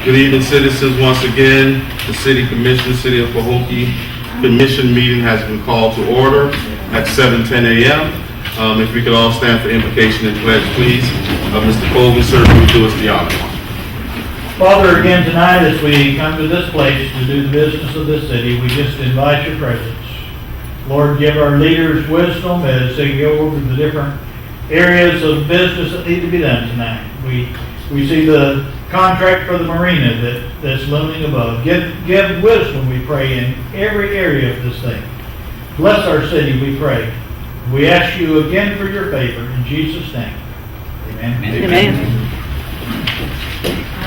Good evening, citizens. Once again, the City Commission, City of Pahokee Commission meeting has been called to order at 7:10 a.m. If we could all stand for invocation and pledge, please. Mr. Colvin, sir, will you do us the honor? Father, again tonight as we come to this place to do the business of this city, we just invite your presence. Lord, give our leaders wisdom as they go over the different areas of business that need to be done tonight. We see the contract for the marina that's looming above. Give wisdom, we pray, in every area of this thing. Bless our city, we pray. We ask you again for your favor in Jesus' name. Amen. Amen.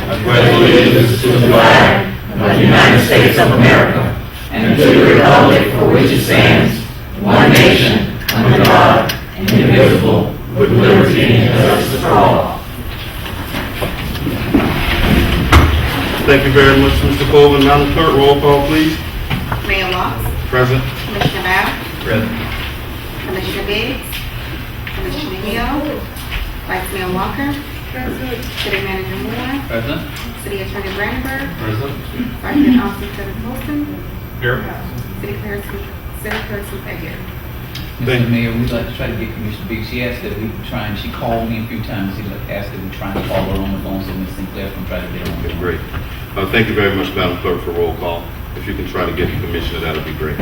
I pledge allegiance to the flag of the United States of America and to the republic for which it stands, one nation, under God, indivisible, with liberty and justice for all. Thank you very much, Mr. Colvin. Madam Clerk, roll call, please. Mayor Watts, Present. Commissioner Bowe, Present. Commissioner Biggs, Commissioner Hill, Vice Mayor Walker, City Manager Moore, Present. City Attorney Brandenburg, Present. Sergeant Officer Kevin Wilson, Here. City Person Peggy. Mr. Mayor, we'd like to try to get Commissioner Biggs. She asked that we try, and she called me a few times. She'd like to ask that we try and call her on the phone, so Ms. Sinclair can try to get her on the Okay, phone. great. Thank you very much, Madam Clerk, for roll call. If you can try to get the commissioner, that'll be great.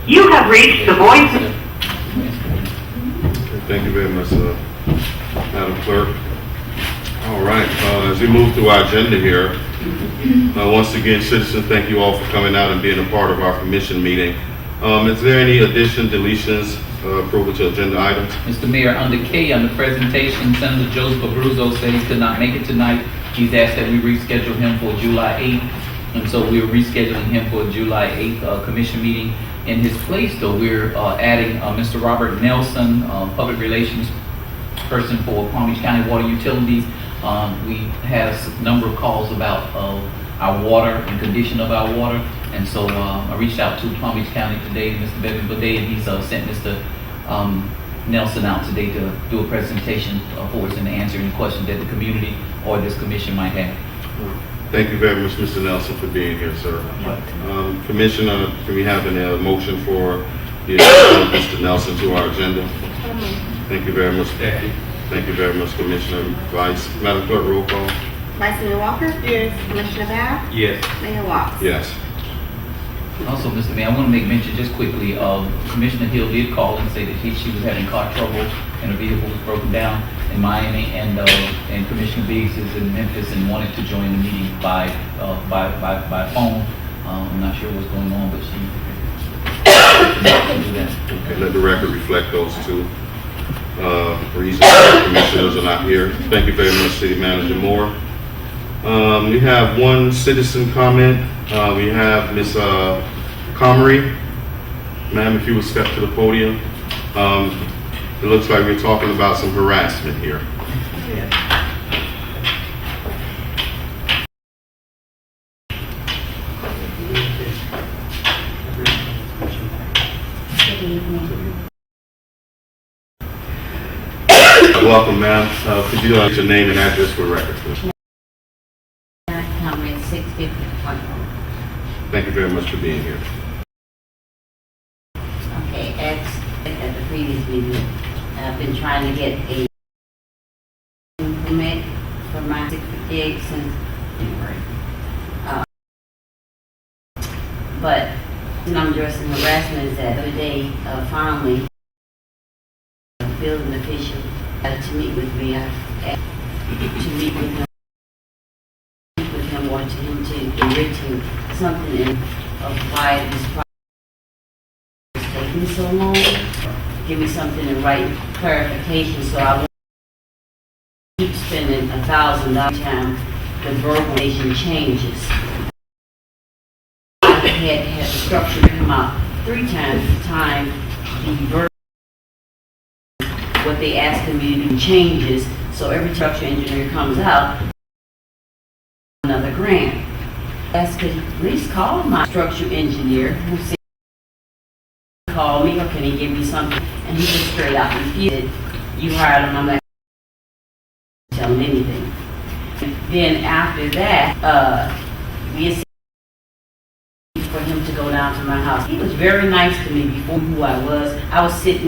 You have reached the voice. Thank you very much, Madam Clerk. All right, as we move through our agenda here, once again, citizens, thank you all for coming out and being a part of our commission meeting. Is there any additions, deletions, approval to agenda items? Mr. Mayor, under K, on the presentation, Senator Joseph Abruzzo said he could not make it tonight. He's asked that we reschedule him for July 8th, and so we're rescheduling him for a July 8th commission meeting. In his place, though, we're adding Mr. Robert Nelson, public relations person for Palm Beach County Water Utilities. We had a number of calls about our water and condition of our water, and so I reached out to Palm Beach County today, Mr. Bevan Baudet, and he's sent Mr. Nelson out today to do a presentation for us and answer any questions that the community or this commission might have. Thank you very much, Mr. Nelson, for being here, sir. Commissioner, can we have a motion for the addition of Mr. Nelson to our agenda? Thank you very much. Thank you very much, Commissioner. Vice, Madam Clerk, roll call. Vice Mayor Walker? Yes. Commissioner Bowe? Yes. Mayor Watts? Yes. Also, Mr. Mayor, I want to make mention just quickly, Commissioner Hill did call and say that she was having car trouble and her vehicle was broken down in Miami, and Commissioner Biggs is in Memphis and wanted to join the meeting by phone. I'm not sure what's going on, but she can do that. Okay, let the record reflect those two reasons the commissioners are not here. Thank you very much, City Manager Moore. We have one citizen comment. We have Ms. Comrie. Ma'am, if you would step to the podium. It looks like we're talking about some harassment here. Welcome, ma'am. Could you let your name and address for the record, please? Comrie, 650 Whitehall. Thank you very much for being here. Okay, at the previous meeting, I've been trying to get a permit for my 658 since January. But I'm I'm addressing harassment is that the other day, finally, a building official to meet with me. I asked to meet with him, wanted him to get written something in of why this project is taking so long. Give me something in writing clarification, so I won't keep spending $1,000 every time the verbalization changes. I had the structure come out 3 times the time the verb, what they asked me to do changes, so every structure engineer comes out, another grant. I asked, could you please call my structure engineer, who said, call me, or can he give me something? And he just straight out refused. You hired him, I'm not telling him anything. Then after that, we had for him to go down to my house. He was very nice to me before who I was. I was sitting in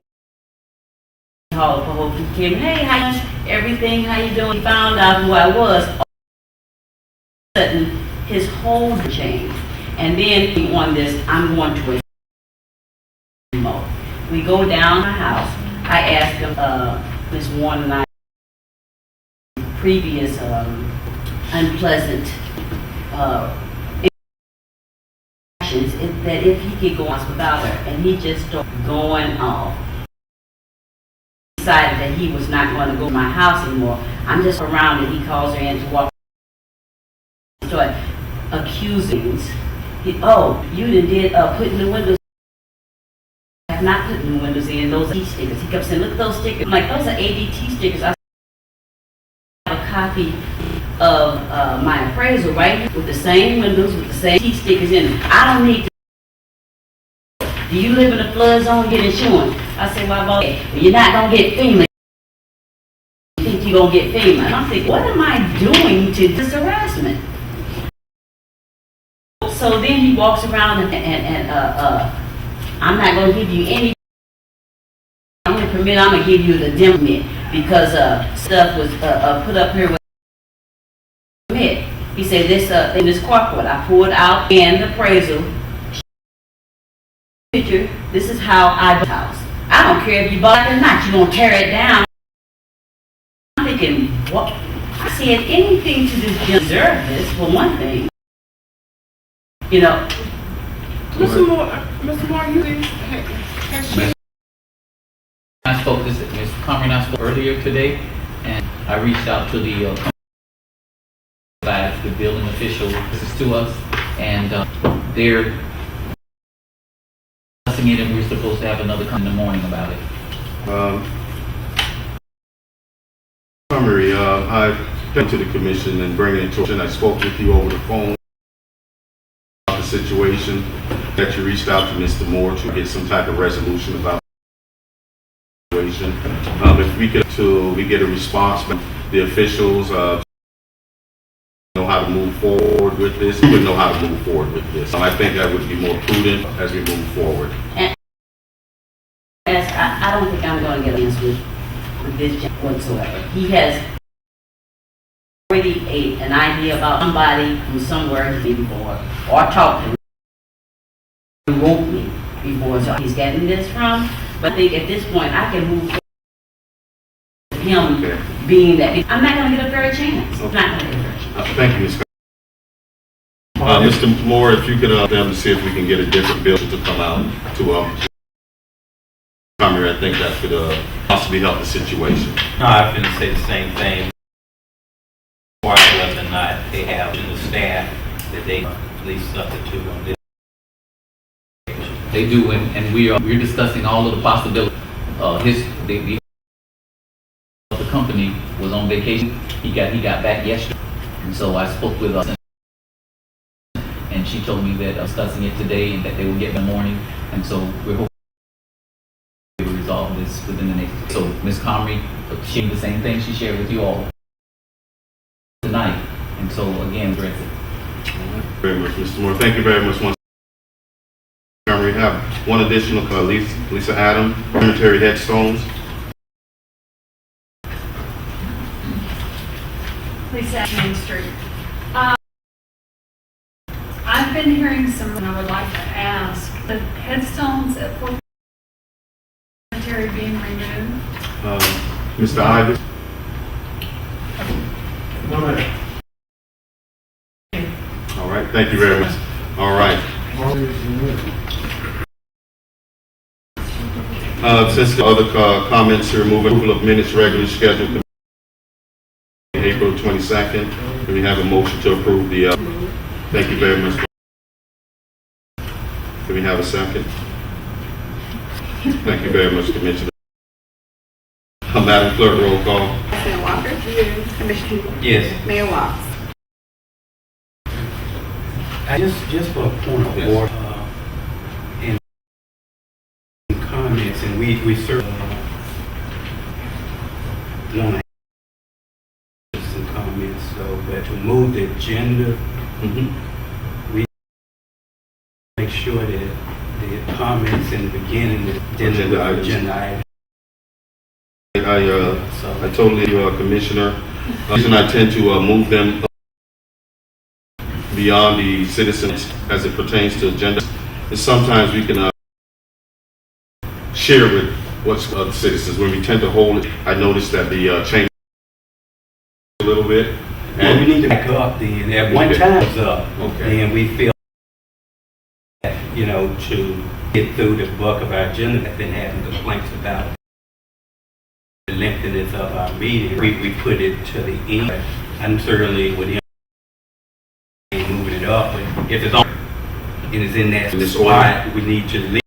the hall of Pahokee. He came, hey, how you, everything, how you doing? He found out who I was. All of a sudden, his whole changed. And then he on this, I'm going to a remote. We go down my house. I asked him, Ms. Warren and I, previous unpleasant that if he could go on without her, and he just started going off. He decided that he was not going to go to my house anymore. I'm just around, and he calls her in to walk. Start accusing. Oh, you did putting the windows. I have not put new windows in. Those are T stickers. He kept saying, look at those stickers. I'm like, those are ADT stickers. I have a copy of my appraisal right here with the same windows, with the same T stickers in them. I don't need to. Do you live in a flood zone, get insurance? I said, well, well, you're not going to get FEMA. You think you're going to get FEMA. And I'm thinking, what am I doing to this harassment? So then he walks around and I'm not going to give you any permit. I'm going to give you the demo permit because stuff was put up here with permit. He said this in this carport. I pulled out and the appraisal picture. This is how I built the house. I don't care if you bought it or not. You're going to tear it down. I'm thinking, what? I said anything to deserve this for one thing. You know. Mr. Moore, you I spoke this, Ms. Comrie and I spoke earlier today, and I reached out to the building official, this is to us, and they're discussing it, and we're supposed to have another come in the morning about it. Summary, I came to the commission and bringing it to attention. I spoke with you over the phone about the situation, that you reached out to Mr. Moore to get some type of resolution about the situation. If we get a response from the officials, know how to move forward with this, we would know how to move forward with this. I think that would be more prudent as we move forward. And as I don't think I'm going to get against with this whatsoever. He has already an idea about somebody from somewhere he's been before, or talked to me, who wrote me before, so he's getting this from. But I think at this point I can move forward with him being that. I'm not going to get a fair chance. I'm not going to get a fair chance. Thank you, Ms. Mr. Moore, if you could them to see if we can get a different bill to come out to I think that could possibly help the situation. No, I was going to say the same thing. Whether or not they have in the staff that they at least substitute on this. They do, and we're discussing all of the possibilities. The company was on vacation. He got back yesterday, and so I spoke with us, and she told me that discussing it today and that they will get in the morning, and so we're hoping to resolve this within the next. So Ms. Comrie, she did the same thing she shared with you all tonight, and so again, address it. Very much, Mr. Moore. Thank you very much. Once we have one additional, Lisa Adams, cemetery headstones. Lisa, Main Street. I've been hearing some, and I would like to ask The headstones at Fort Cemetery being removed. Mr. Ivy? All right, thank you very much. All right. Since the other comments here, moving approval of minutes regularly scheduled April 22nd, can we have a motion to approve the, thank you very much. Can we have a second? Thank you very much, Commissioner. Madam Clerk, roll call. Vice Mayor Walker. Yes. Commissioner. Yes. Mayor Watts. Just for a point of Yes. order, in comments, and we certainly want to have some comments, so, but to move the agenda, we make sure that the comments in the beginning, the Agenda items. agenda item. I totally agree, Commissioner. The reason I tend to move them beyond the citizens as it pertains to agenda is sometimes we can share with what's the citizens. When we tend to hold it, I noticed that the change a little bit. Well, we need to back up then. At one Okay. time it's up, Okay. and we feel that, to get through the bulk of our agenda that been having complaints about the lengthiness of our meeting. We put it to the end. I'm certainly with him moving it up, but if it's on, it is in that In this spot, we need to at least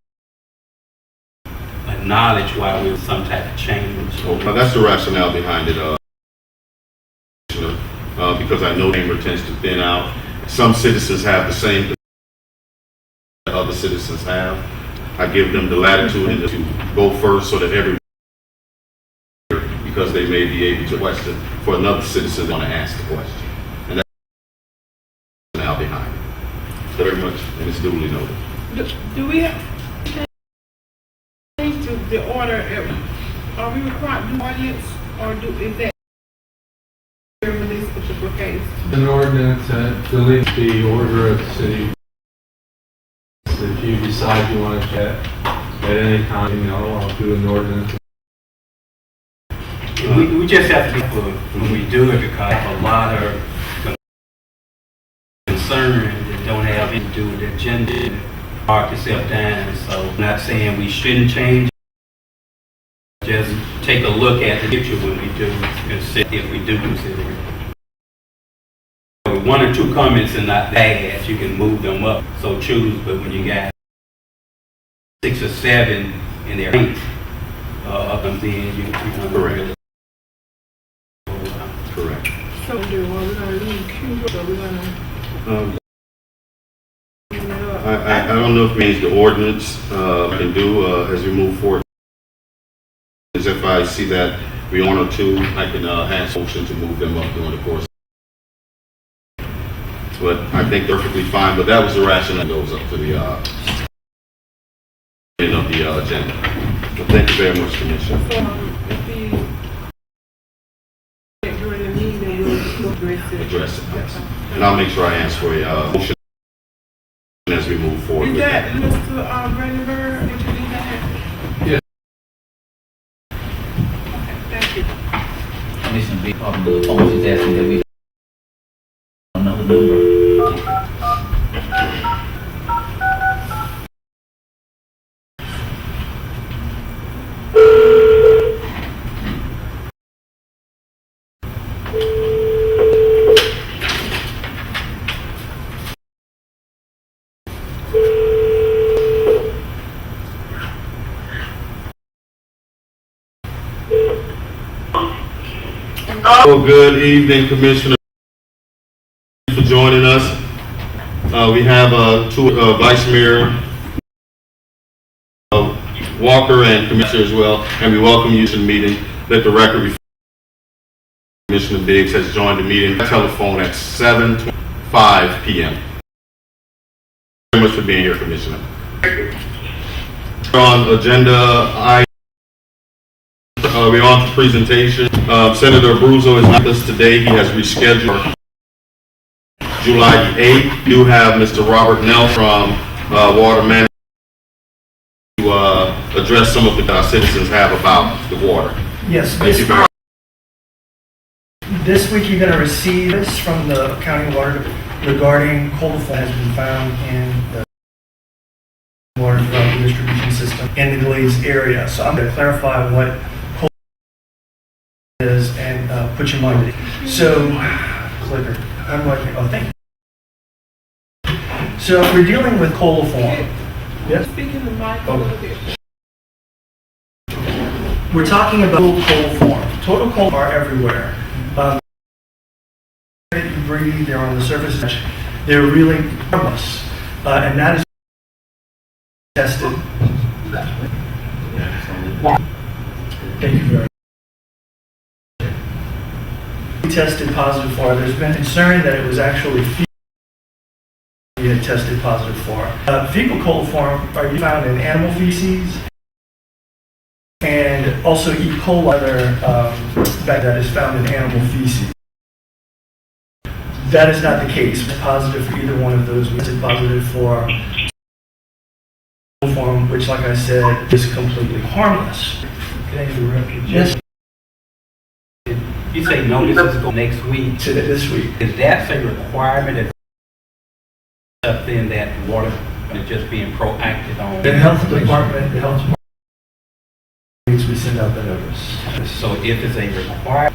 acknowledge why we're some type of change. Now, that's the rationale behind it, Commissioner, because I know chamber tends to thin out. Some citizens have the same that other citizens have. I give them the latitude to go first so that everyone, because they may be able to question for another citizen want to ask the question. And that's the rationale behind it. Very much, and it's duly noted. Do we have to change the order? Are we required to do audience, or is that in this particular case? An ordinance that deletes the order of the city. If you decide you want to chat at any time, I'll do an ordinance. We just have to be careful when we do it because a lot of concerns that don't have anything to do with the agenda mark itself down. So I'm not saying we shouldn't change. Just take a look at the picture when we do consider, if we do consider it. One or two comments are not bad. You can move them up, so choose. But when you got 6 or 7 and they're 8 of them, then you want to really. Correct. So we're gonna leave Q, so we're gonna. I don't know if it means the ordinance can do as we move forward. As if I see that we on or two, I can ask motion to move them up during the course. But I think perfectly fine. But that was the rationale that goes up to the end of the agenda. But thank you very much, Commissioner. During the meeting, we'll address it. Address it, yes. And I'll make sure I ask for a motion as we move forward. Is with that Mr. Brandenburg introducing that? Yes. Okay, thank you. Commissioner Big, the phone is asking that we another number. Well, good evening, Commissioner. Thank you for joining us. We have two Vice Mayor Walker and Commissioner as well, and we welcome you to the meeting. Let the record reflect Commissioner Biggs has joined the meeting by telephone at 7:05 p.m. Thank you very much for being here, Commissioner. On agenda, we're on to presentation. Senator Abruzzo is not with us today. He has rescheduled July 8th. We do have Mr. Robert Nell from Water Management address some of the our citizens have about the water. Yes, Thank you very much. this week you're going to receive this from the county water regarding coliform has been found in the water throughout the distribution system in the Glades area. So I'm going to clarify what coliform is and put your mind at it. So, clicker, how do I think? Oh, thank you. So if we're dealing with coliform. Yes? Speaking of Mike a little bit. We're talking about coliform. Total coliform are everywhere. That you breathe, they're on the surface. They're really harmless, and that is tested. Thank you very much. We tested positive for. There's been concern that it was actually fecal we had tested positive for. Fecal coliform are found in animal feces. And also E. coli, that is found in animal feces. That is not the case. It's positive for either one of those. We tested positive for coliform, which, like I said, is completely harmless. Can I interrupt you? Yes. You say notices go next week. To this week. Is that a requirement of something that water is just being proactive on? The health department, we send out the notice. So if it's a requirement,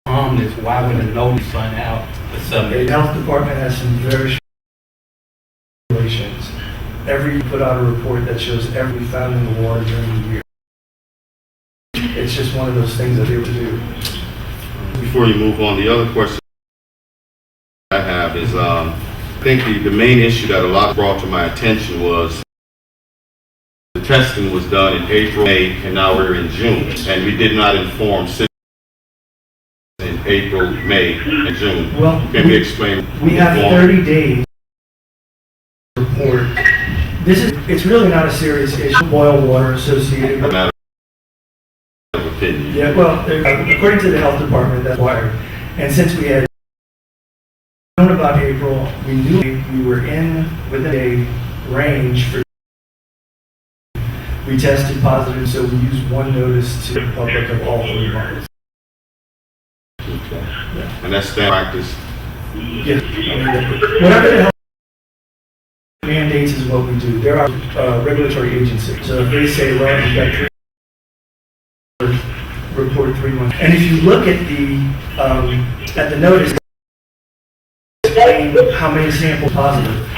harmless, why would a notice run out for The something? health department has some very strict regulations. Every put out a report that shows every found in the water during the year. It's just one of those things that they would do. Before you move on, the other question I have is, I think the main issue that a lot brought to my attention was the testing was done in April, May, and now we're in June, and we did not inform citizens in April, May, and June. Well, Can we explain? We have 30 days to report. It's really not a serious issue. Boil water associated A with. matter of opinion. Yeah, well, according to the health department, that's required. And since we had known about April, we knew we were within a range for. We tested positive, so we used one notice to the public of all 3 months. Okay. And that's standard practice. Yeah, whatever the health mandates is what we do. There are regulatory agencies. So if they say, well, you've got 3 months, report 3 months. And if you look at the notice, explain how many samples positive.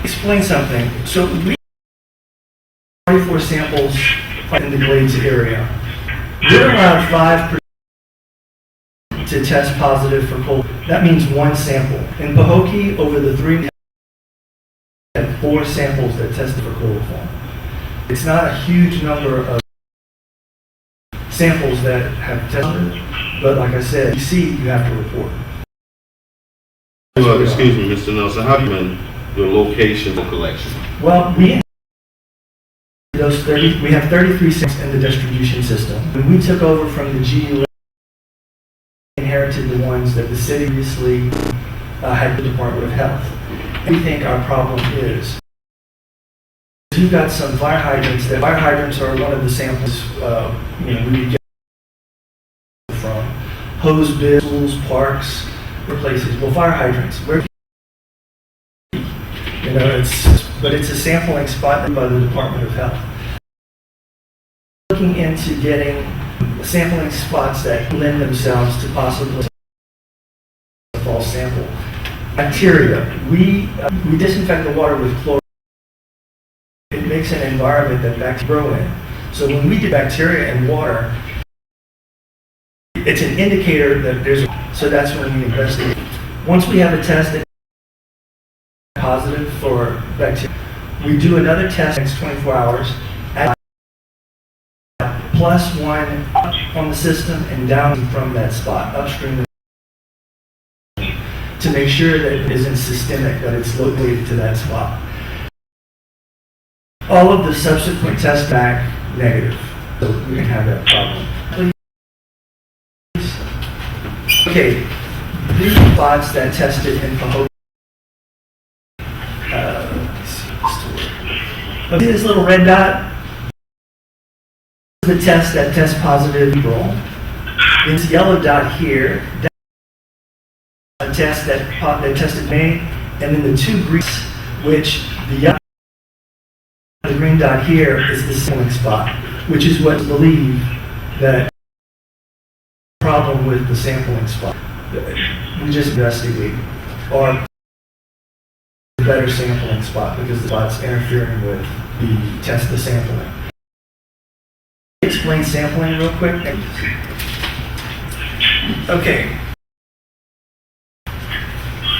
Explain something. So we 44 samples in the Glades area. We're allowed 5% to test positive for coliform. That means 1 sample. In Pahokee, over the 3 we had 4 samples that tested for coliform. It's not a huge number of samples that have tested, but like I said, you see, you have to report. Well, excuse me, Mr. Nelson, how do you mean your location of collection? Well, we have 33 samples in the distribution system. When we took over from the GU, inherited the ones that the city previously had the Department of Health. And we think our problem is you've got some fire hydrants. That fire hydrants are one of the samples we get from hose bibs, schools, parks, or places. Well, fire hydrants. It's a sampling spot by the Department of Health. Looking into getting sampling spots that lend themselves to possibly a false sample. Bacteria. We disinfect the water with chlorine. It makes an environment that bacteria grow in. So when we do bacteria in water, it's an indicator that so that's when we investigate. Once we have a test that positive for bacteria, we do another test next 24 hours, +1 on the system and down from that spot, upstream, to make sure that it isn't systemic, that it's located to that spot. All of the subsequent tests back negative, so we didn't have that problem. Please. Okay, these spots that tested in Pahokee. See this little red dot? The test that test positive April. This yellow dot here, a test that tested May, and then the two green, which the green dot here is the sampling spot, which is what believe that problem with the sampling spot. We just investigate, or the better sampling spot because the spot's interfering with the sampling. Explain sampling real quick. Okay.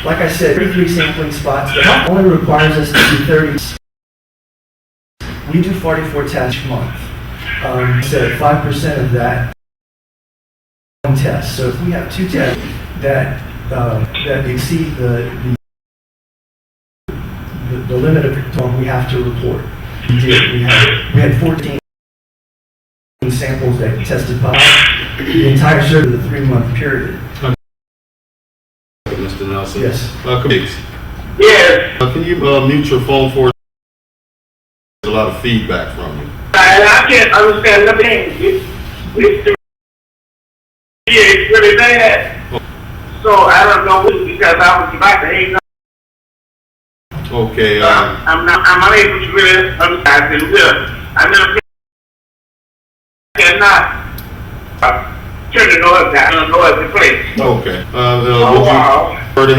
Like I said, 33 sampling spots. The health only requires us to do 30. We do 44 tests each month. So 5% of that one test. So if we have two tests that exceed the limit of we have to report. We did. We had 14 samples that tested positive the entire survey of the 3-month period. Mr. Nelson. Yes. Committees. Yes, Can you mute your phone for us? There's a lot of feedback from you. I can't understand nothing. It's really bad. So I don't know because I was about to hang up. Okay. I'm unable to really understand it. I never cannot turn the noise down. The noise in place. Okay. Oh, Would wow. you prefer to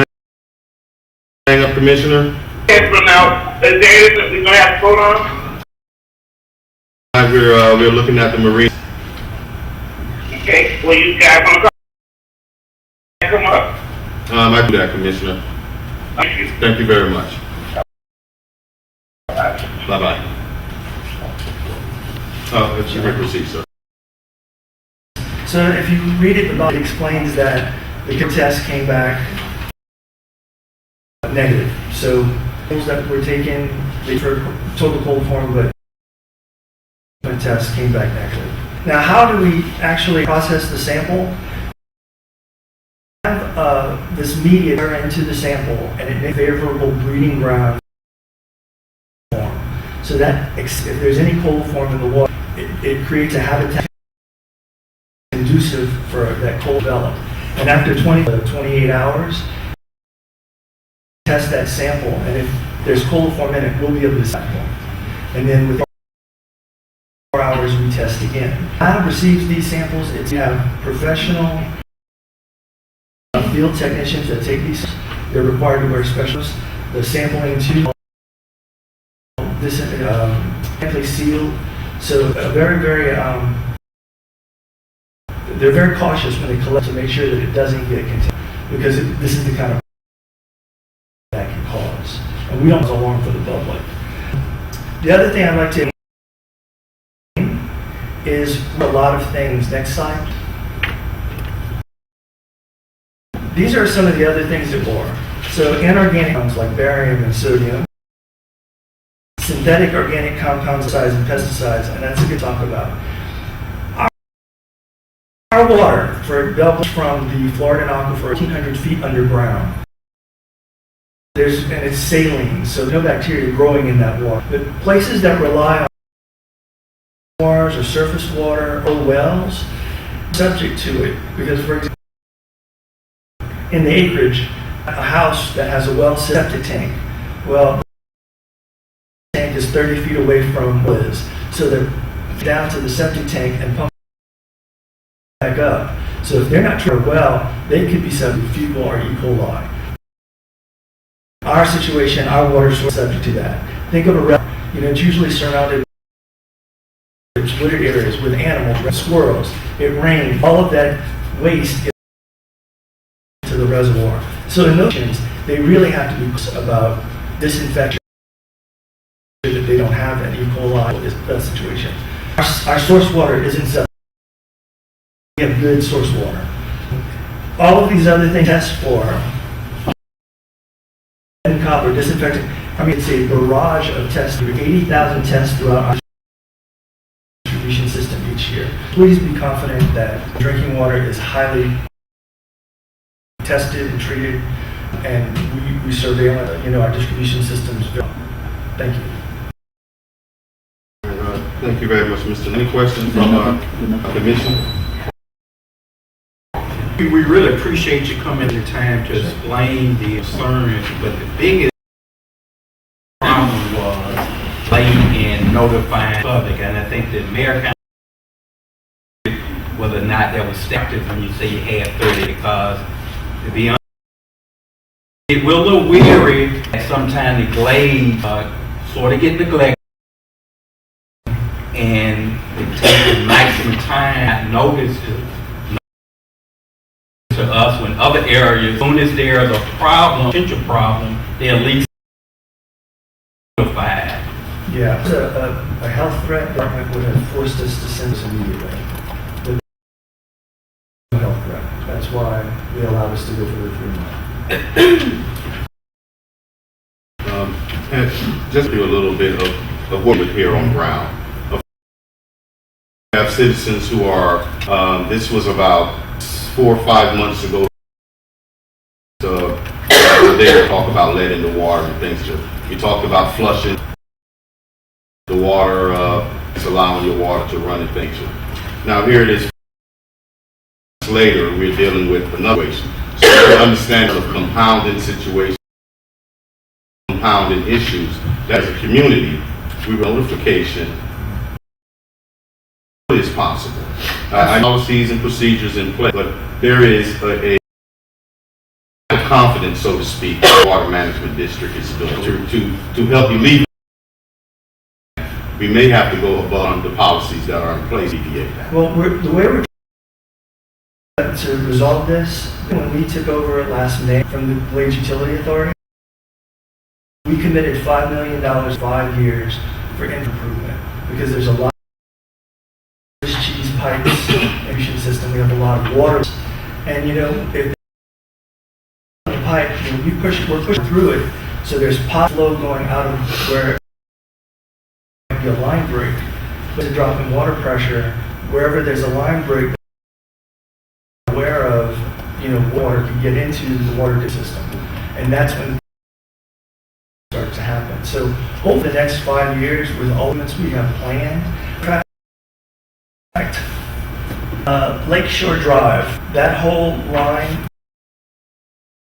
hang up, Commissioner? Yes, but now, is there anything we're going to have to vote on? We're looking at the Marine. Okay, well, you guys want to come up? I do that, Commissioner. Thank you. Thank you very much. Bye-bye. If you may proceed, sir. So if you read it, it explains that the test came back negative. So those that were taken, they for total cold form, but the test came back negative. Now, how do we actually process the sample? We have this media enter into the sample, and it makes favorable breeding ground form. So that if there's any cold form in the water, it creates a habitat conducive for that cold develop. And after 20 to 28 hours, test that sample, and if there's cold form in it, we'll be able to sample. And then with 4 hours, we test again. How receives these samples? It's you have professional field technicians that take these. They're required to wear specialists. The sampling tube, this amply sealed. So very, very, they're very cautious when they collect to make sure that it doesn't get contaminated, because this is the kind of that can cause. And we don't cause alarm for the public. The other thing I'd like to is a lot of things. Next slide. These are some of the other things that bore. So inorganic compounds like barium and sodium, synthetic organic compounds, and pesticides, and that's a good talk about. Our water, for example, from the Florida aquifer, 1,800 feet underground. And it's saline, so no bacteria growing in that water. But places that rely on waters or surface water or wells, subject to it, because for example, in the acreage, a house that has a well septic tank, well, the tank is 30 feet away from Liz, so they're down to the septic tank and pump back up. So if they're not treated well, they could be subject to fecal or E. coli. Our situation, our water source is subject to that. Think of a well, it's usually surrounded with wooded areas with animals, squirrels. It rains, all of that waste gets to the reservoir. So in those situations, they really have to be about disinfection that they don't have that E. coli is that situation. Our source water isn't subject. We have good source water. All of these other things test for and copper disinfectant. It's a barrage of tests. 80,000 tests throughout our distribution system each year. Please be confident that drinking water is highly tested and treated, and we surveil our distribution systems. Thank you. Thank you very much, Mr. Any questions from our commission? We really appreciate you coming to time to explain the concerns, but the biggest problem was late in notifying the public, and I think the mayor kind of whether or not that was effective when you say you had 30, because to be honest, we're a little weary that sometimes the glades sort of get neglected, and it takes the maximum time notices to us when other areas, as soon as there's a problem, potential problem, they at least notified. Yeah, a health threat, government would have forced us to send us immediately. The health threat. That's why they allowed us to go for the 3 months. And just do a little bit of what we hear on ground. We have citizens who are, this was about 4 or 5 months ago, they talk about lead in the water and things. We talked about flushing the water, it's allowing your water to run and things. Now here it is. Later, we're dealing with another situation. So to understand the compounding situation, compounding issues, that as a community, we have notification is possible. I know policies and procedures in place, but there is a confidence, so to speak, the Water Management District is doing to help you leave. We may have to go above the policies that are in place, EPA. Well, the way we're to resolve this, when we took over last May from the Blades Utility Authority, we committed $5 million 5 years for improvement, because there's a lot of cheese pipes, distribution system, we have a lot of water, and if the pipe, we're pushing through it, so there's pot flow going out of where it might be a line break, but a drop in water pressure, wherever there's a line break, aware of, water can get into the water system, and that's when it starts to happen. So over the next 5 years, with all the we have planned, Lakeshore Drive, that whole line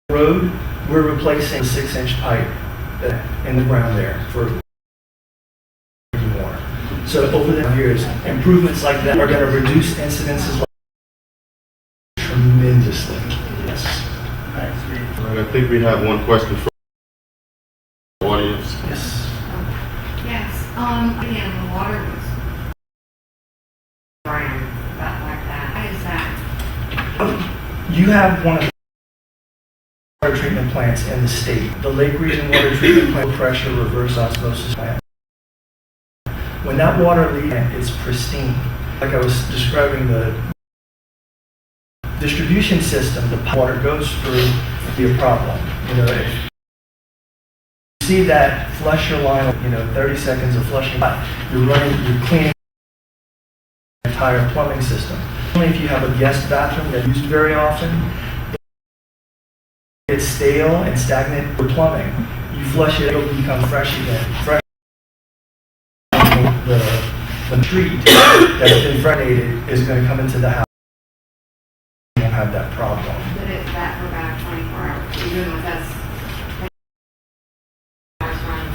road, we're replacing a 6-inch pipe in the ground there for drinking water. So over the years, improvements like that are going to reduce incidences tremendously. Yes. All right, I think we have one question from the audience. Yes. Yes, again, the water was brown, about like that. Why is that? You have one of the water treatment plants in the state. The Lake Region Water Treatment Plant, pressure reverse osmosis plant. When that water leaves, it's pristine. Like I was describing, the distribution system, the water goes through, be a problem. If you see that, flush your line, 30 seconds of flushing, you're cleaning the entire plumbing system. Only if you have a guest bathroom that's used very often, it's stale and stagnant for plumbing. You flush it, it'll become fresh again. Fresh. The treat that's been impregnated is going to come into the house. You won't have that problem. But it's that for about 24 hours, even with us.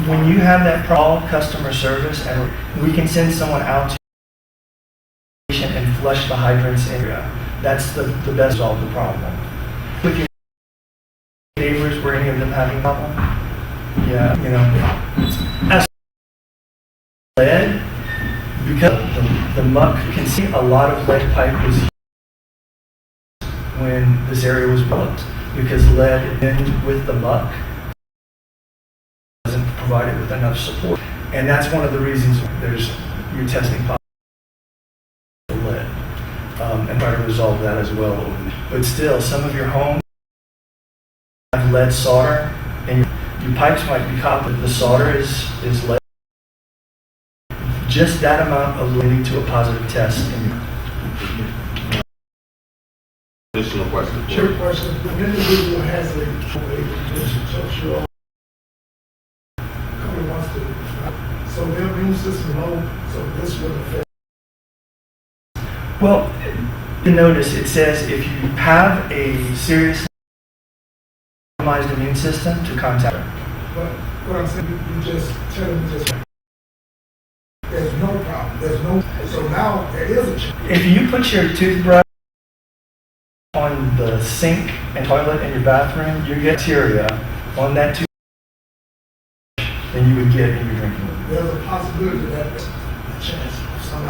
When you have that problem, customer service, and we can send someone out to the patient and flush the hydrants in area. That's the best solve the problem. With your neighbors, were any of them having a problem? Yeah, as lead, because the muck can see a lot of lead pipe was used when this area was built, because lead in with the muck wasn't provided with enough support, and that's one of the reasons you're testing positive for lead, and try to resolve that as well. But still, some of your homes have lead solder, and your pipes might be copper. The solder is lead. Just that amount of leading to a positive test. Additional question. Sure. Question. An individual has a condition, social, wants to so their immune system low, so this would affect. Well, you notice it says if you have a serious compromised immune system to contact her. But what I'm saying, you just telling me just, there's no problem, there's no, so now there is a change. If you put your toothbrush on the sink and toilet in your bathroom, you get bacteria on that toothbrush than you would get in your drinking water. There's a possibility that there's a chance of somebody.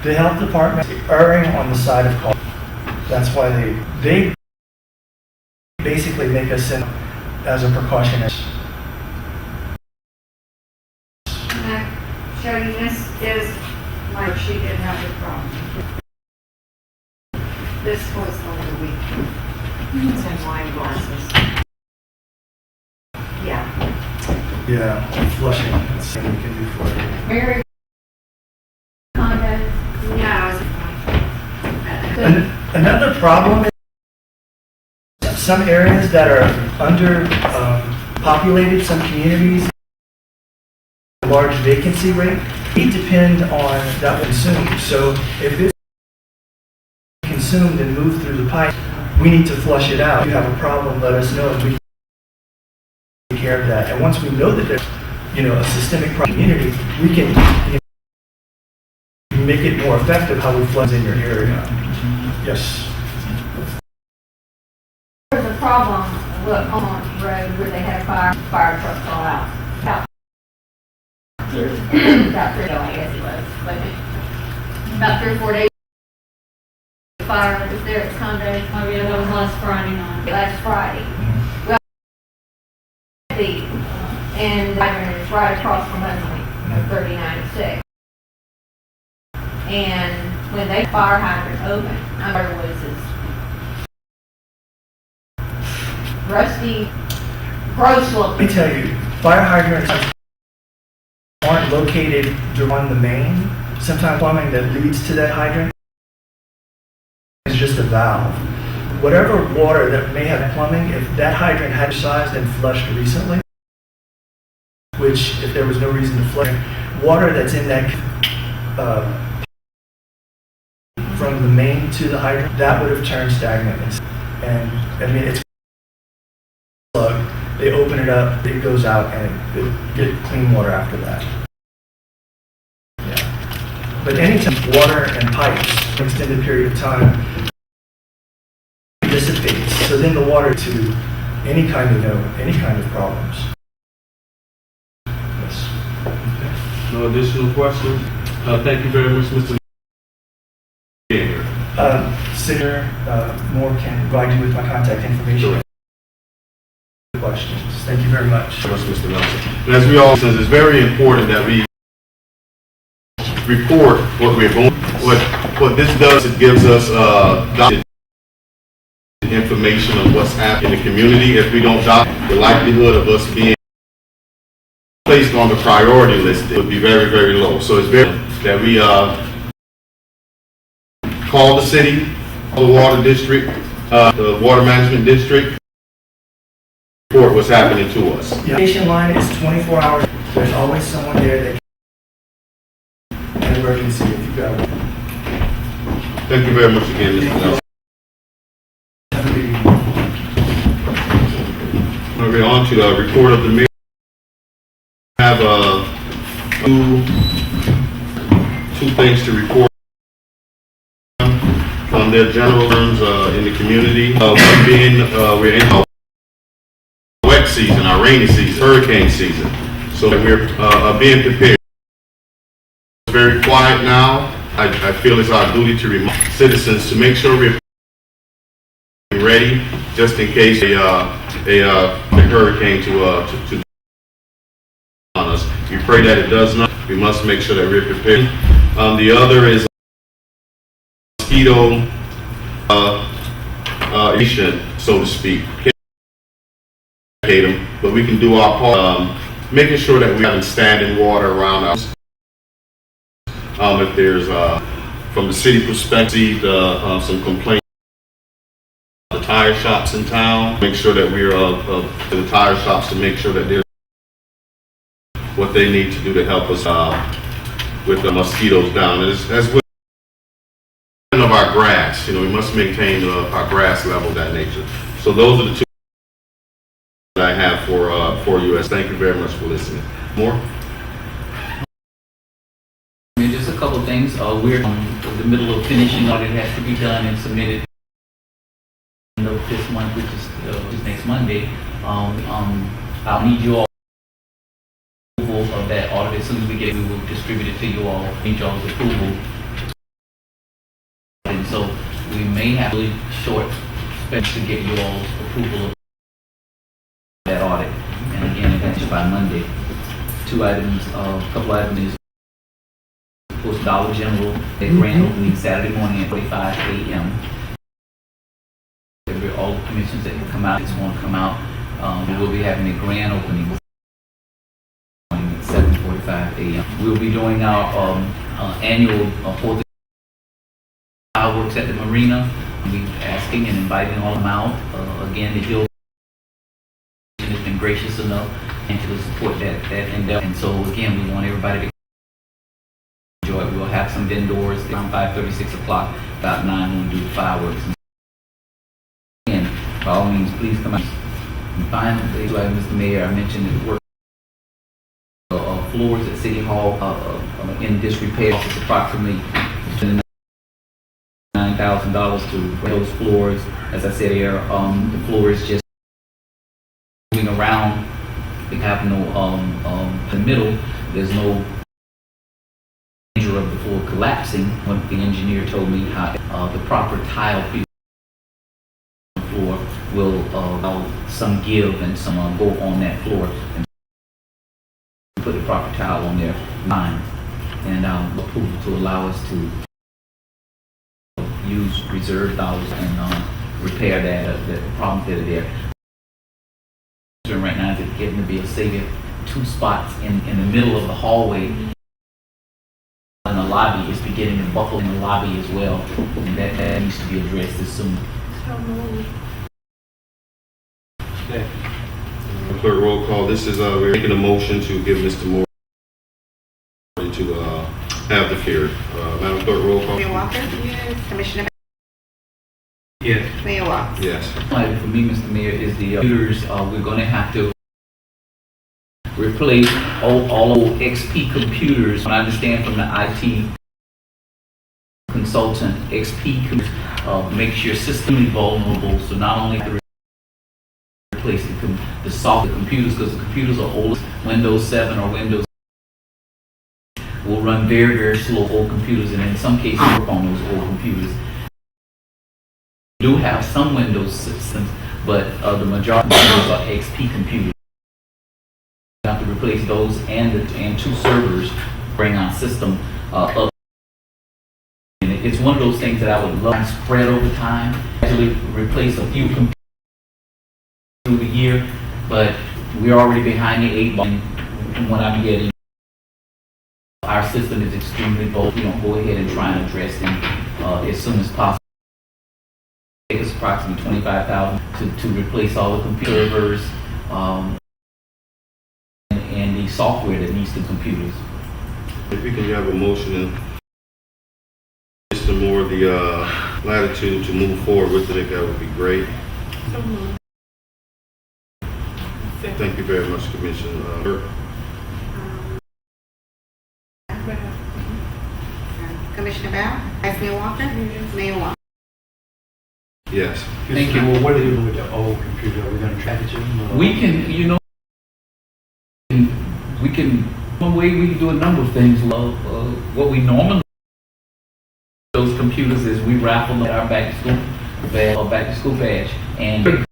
The health department is erring on the side of caution. That's why they basically make us send as a precautionary. Can I show you this is like she did have a problem. This was over the weekend. It's in wine glasses. Yeah. Yeah, flushing. That's something we can do for you. Very condo. No. Another problem is some areas that are under populated, some communities, large vacancy rate, we depend on that consumed. So if it's consumed and moved through the pipe, we need to flush it out. If you have a problem, let us know and we can take care of that. And once we know that there's, a systemic problem in the community, we can make it more effective how we flush in your area. Yes. There's a problem, look, on the road where they had fire trucks all out. About 3 days ago, I guess it was. But about 3 or 4 days. Fire that was there at the condo. Oh yeah, that was last Friday night. Last Friday. Well, and the hydrant is right across from us, 39 and 6. And when they fire hydrant open, I remember was this rusty, gross Let looking. me tell you, fire hydrants aren't located on the main. Sometimes plumbing that leads to that hydrant is just a valve. Whatever water that may have plumbing, if that hydrant had sized and flushed recently, which if there was no reason to flush, water that's in that from the main to the hydrant, that would have turned stagnant. And I mean, it's plug. They open it up, it goes out, and it get clean water after that. Yeah. But anytime water and pipes for an extended period of time dissipates, so then the water to any kind of problems. Yes. No additional questions? Thank you very much, Mr. Senator Moore can provide you with my contact information. Questions. Thank you very much. Thank you, Mr. Nelson. And as we all said, it's very important that we report what we're going. What this does, it gives us documented information of what's happening in the community. If we don't document, the likelihood of us being placed on the priority list would be very, very low. So it's very that we call the city, the water district, the water management district, report what's happening to us. The station line is 24 hours. There's always someone there that can an emergency if you got one. Thank you very much again, Mr. Nelson. Have a good evening. Okay, on to the report of the mayor. I have two things to report on their general terms in the community. One being we're in our wet season, our rainy season, hurricane season, so that we're being prepared. It's very quiet now. I feel it's our duty to remind citizens to make sure we're ready just in case a hurricane to on us. We pray that it does not. We must make sure that we're prepared. The other is mosquito so to speak. Them, but we can do our part, making sure that we have standing water around us. If there's, from the city perspective, some complaints the tire shops in town, make sure that we're to the tire shops to make sure that they're what they need to do to help us with the mosquitoes down. As with of our grass, we must maintain our grass level of that nature. So those are the two that I have for you. Thank you very much for listening. More? Just a couple of things. We're in the middle of finishing audit has to be done and submitted this month, which is next Monday. I'll need you all approval of that audit. As soon as we get it, we will distribute it to you all. Need y'all's approval. And so we may have really short specs to get you all's approval of that audit. And again, that's by Monday. Two items, a couple items. Of course, Dollar General, their grand opening Saturday morning at 45 a.m. All the commissions that can come out, just want to come out. We will be having a grand opening at 7:45 a.m. We'll be doing our annual 4th of fireworks at the marina. We're asking and inviting all of them out. Again, the Hill has been gracious enough and to support that endeavor. And so again, we want everybody to enjoy it. We'll have some vendors around 5:30, 6 o'clock, about 9 when we do the fireworks. And by all means, please come out. And finally, like Mr. Mayor, I mentioned the work floors at City Hall in disrepair. It's approximately $9,000 to those floors. As I said here, the floor is just moving around. We have no in the middle. There's no danger of the floor collapsing. What the engineer told me, how the proper tile floor will allow some give and some go on that floor. And put the proper tile on there, and approval to allow us to use reserve dollars and repair that problems that are there. Right now is getting to be a savior. 2 spots in the middle of the hallway in the lobby is beginning to buckle in the lobby as well, and that needs to be addressed as soon. Clerk, roll call. This is, we're making a motion to give Mr. Moore to have the hearing. Madam Clerk, roll call. Mayor Walker? Yes. Commissioner Yes. Mayor Watts? Yes. Item for me, Mr. Mayor, is the computers. We're going to have to replace all XP computers. I understand from the IT consultant, XP makes your system vulnerable. So not only to replace the software computers, because the computers are old, Windows 7 or Windows will run very, very slow old computers, and in some cases work on those old computers. We do have some Windows systems, but the majority of those are XP computers. We have to replace those and 2 servers, bring our system up. And it's one of those things that I would love to spread over time, actually replace a few computers through the year, but we're already behind the 8 ball. From what I'm getting, our system is extremely bold. We don't go ahead and try and address them as soon as possible. It takes approximately $25,000 to replace all the computer servers and the software that needs the computers. If we can have a motion and Mr. Moore the latitude to move forward with it, that would be great. So moved. Thank you very much, Commissioner Burke. Commissioner Bell? Vice Mayor Walker? Yes. Mayor Watts? Yes. Thank you. Well, what are you doing with the old computer? Are we going to track it? We can, one way we can do a number of things. What we normally do with those computers is we raffle them at our back to school badge, and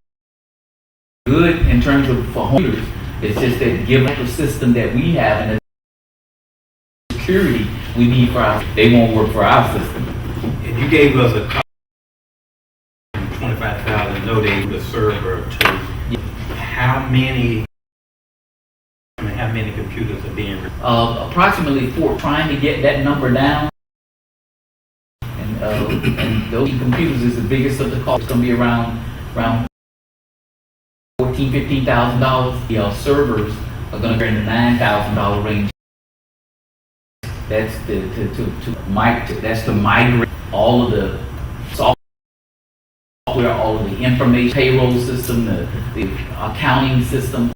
good in terms of for computers. It's just that given the system that we have and the security we need for they won't work for our system. And you gave us a copy, $25,000, no, they the server to how many computers are being Approximately 4, trying to get that number down. And those computers is the biggest of the cost. It's going to be around $14,000-$15,000. The servers are gonna be in the $9,000 range. That's that's to migrate all of the software, all of the information, payroll system, the accounting system,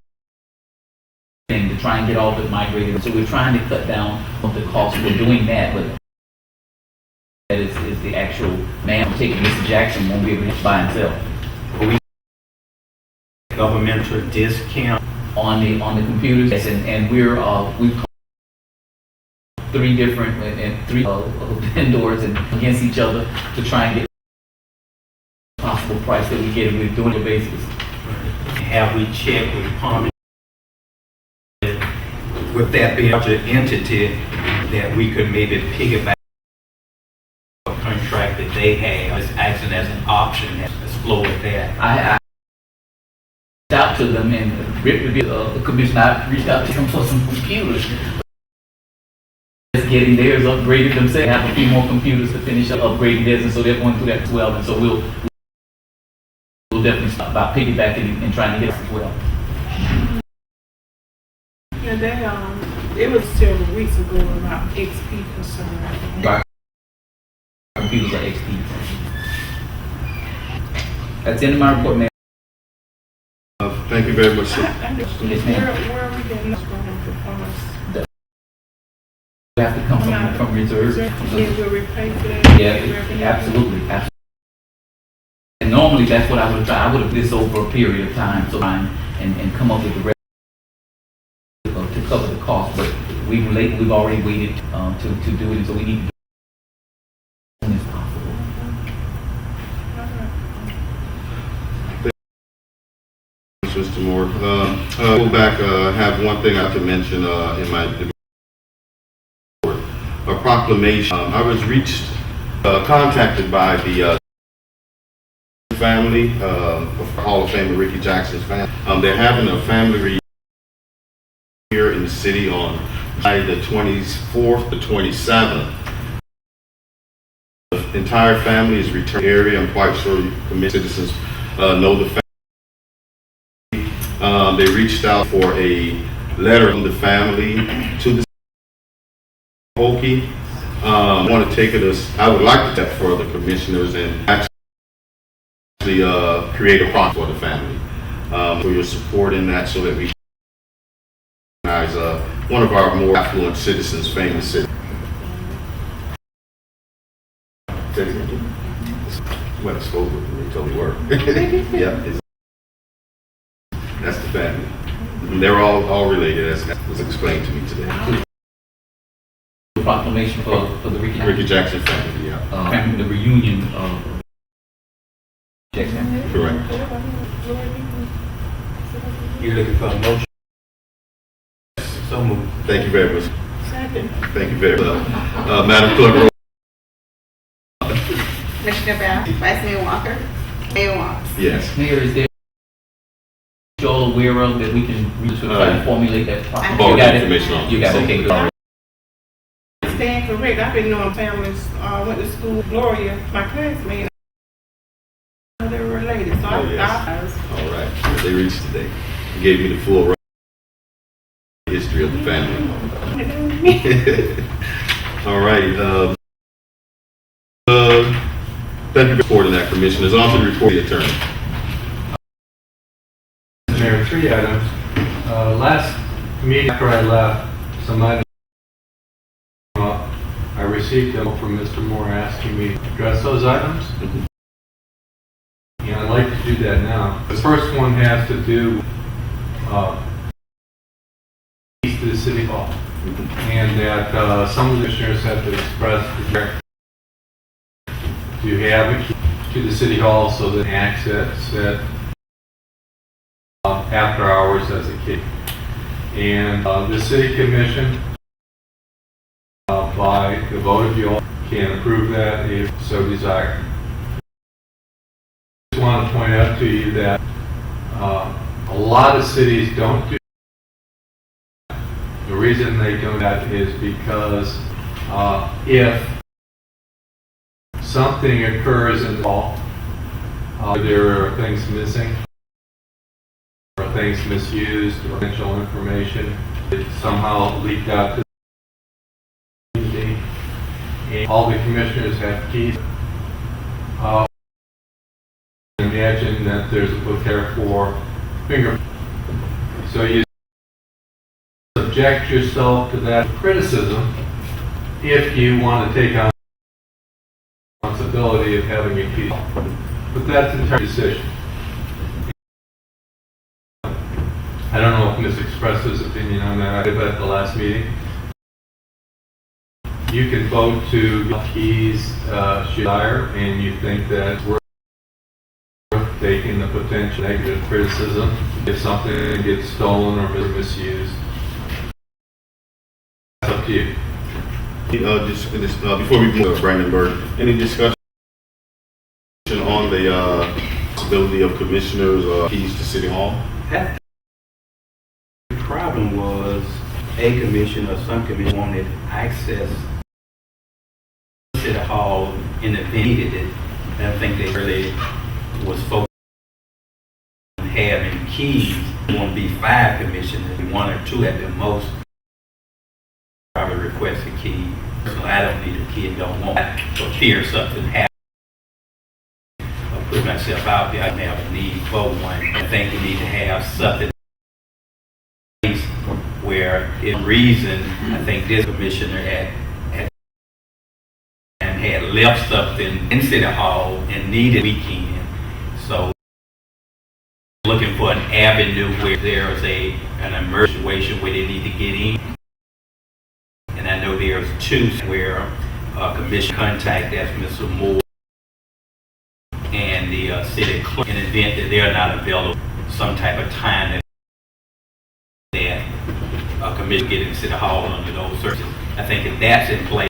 and to try and get all of it migrated. So we're trying to cut down on the cost. We're doing that, but that is the actual man taking Mr. Jackson won't be able to buy and sell. Governmental discount. On the computers, yes, and we've called three different vendors and against each other to try and get the possible price that we get. We're doing it basis. Have we checked with Palm? With that being an entity, that we could maybe piggyback a contract that they have, as acting as an option, explore that. I reached out to them, and the commission, I reached out to them for some computers. Just getting theirs upgraded themselves. They have a few more computers to finish up upgrading theirs, and so they're going through that as well. And so we'll definitely start by piggybacking and trying to get it as well. Yeah, they, it was several weeks ago about XP concern. Our computers are XP. That's the end of my report, ma'am. Thank you very much, sir. Yes, ma'am. Where are we getting this from? We have to come from reserve. Yeah, we'll repay for that. Yeah, absolutely. And normally that's what I would try. I would have this over a period of time, so and come up with the rest to cover the cost. But we've already waited to do it, so we need to do it as soon as possible. Mr. Moore. Go back, have one thing I have to mention in my report. A proclamation. I was contacted by the family, Hall of Famer Ricky Jackson's family. They're having a family reunion here in the city on July the 24th to 27th. The entire family is returning to the area. I'm quite sure citizens know the family. They reached out for a letter from the family to the Hokie. I want to take it as, I would like to step for the commissioners and actually create a process for the family, for your support in that, so that we can recognize one of our more affluent citizens, famous citizens. Well, it's over. They totally work. Yeah. That's the family. And they're all related, as was explained to me today. The proclamation for the Ricky Jackson family, yeah. Family, the reunion of Jackson. Correct. You looking for a motion? So moved. Thank you very much. Second. Thank you very much. Madam Clerk, roll. Commissioner Bell, Vice Mayor Walker, Mayor Watts. Yes. Mayor, is there you all aware of that we can try to formulate that process? All You got it? information on it. You got it, okay, good. Stand correct. I've been knowing families, went to school, Gloria, my classmate. They were related, so Oh, yes. I All right. They reached today. They gave me the full history of the family. All right. Thank you for reporting that, Commissioners. On to the report of the attorney. Mayor, 3 items. Last meeting after I left, some items came up. I received a note from Mr. Moore asking me to address those items. And I'd like to do that now. The first one has to do east of the City Hall. And that some of the commissioners have expressed their to have it to the City Hall so that access it after hours as a kid. And the City Commission, by the vote of you all, can approve that if so desired. I just want to point out to you that a lot of cities don't do that. The reason they do that is because if something occurs in the hall, there are things missing, or things misused or potential information. It somehow leaked out to the community. And all the commissioners have keys. Imagine that there's a book there for fingerprints. So you subject yourself to that criticism if you want to take on the responsibility of having a key. But that's an entire decision. I don't know if Ms. expressed his opinion on that at the last meeting. You can vote to get keys should hire, and you think that it's worth taking the potential negative criticism if something gets stolen or misused. It's up to you. Before we move to Brandenburg, any discussion on the possibility of commissioners' keys to City Hall? The problem was a commission or some commission wanted access to City Hall in the event needed it. And I think they really was focused on having keys. It won't be 5 commissioners, 1 or 2 at the most. Probably request a key. So I don't need a key and don't want it for fear something happens. I'll put myself out there. I don't have a need for one. I think you need to have something where, in reason, I think this commissioner had left something in City Hall and needed weekend. So looking for an avenue where there is an emergency situation where they need to get in. And I know there's 2 where commission contact, that's Mr. Moore and the city clerk, in the event that they're not available, some type of time that a commission get in City Hall under those circumstances. I think if that's in place,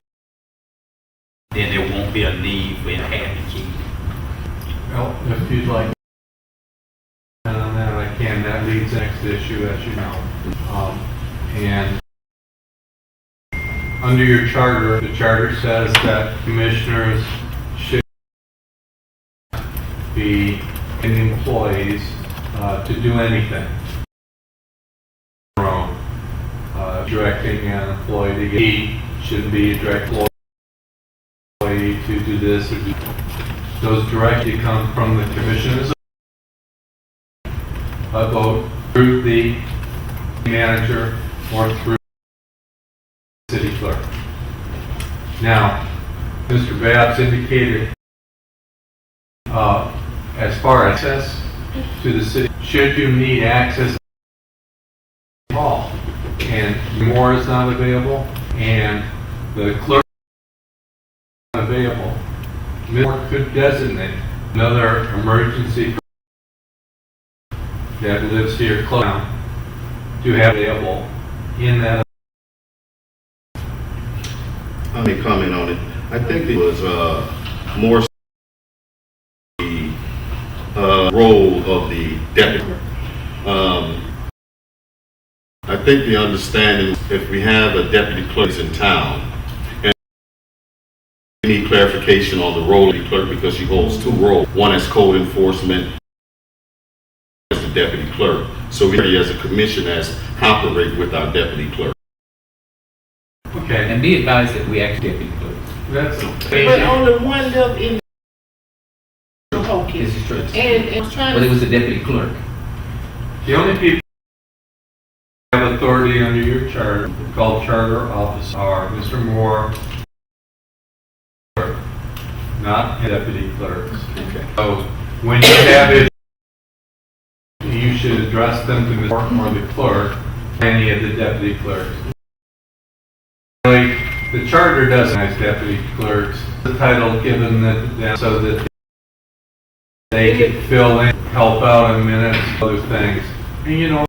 then there won't be a need for having a key. Well, if you'd like on that, I can. That leads to the next issue, as you know. And under your charter, the charter says that commissioners should be employees to do anything. Directing an employee to get, he shouldn't be a direct employee to do this or do. Those directly come from the commissioners. A vote through the manager or through the city clerk. Now, Mr. Babs indicated as far as access to the city, should you need access to the hall, and more is not available, and the clerk is not available, More could designate another emergency that lives here close to have available in that. Let me comment on it. I think it was more the role of the deputy. I think the understanding, if we have a deputy clerk in town, and we need clarification on the role of the clerk because she holds 2 roles. One is code enforcement as the deputy clerk. So we as a commission as operate with our deputy clerk. Okay, And be advised that we actually deputy clerks. that's But on the one up in Hokie, This is true. and was trying But it to, was the deputy clerk. the only people who have authority under your charter, called charter office, are Mr. Moore, not deputy clerks. Okay. So when you have it, you should address them to Mr. Moore or the clerk, any of the deputy clerks. Really, the charter doesn't recognize deputy clerks. The title given them so that they can fill in, help out in minutes, other things. And you know,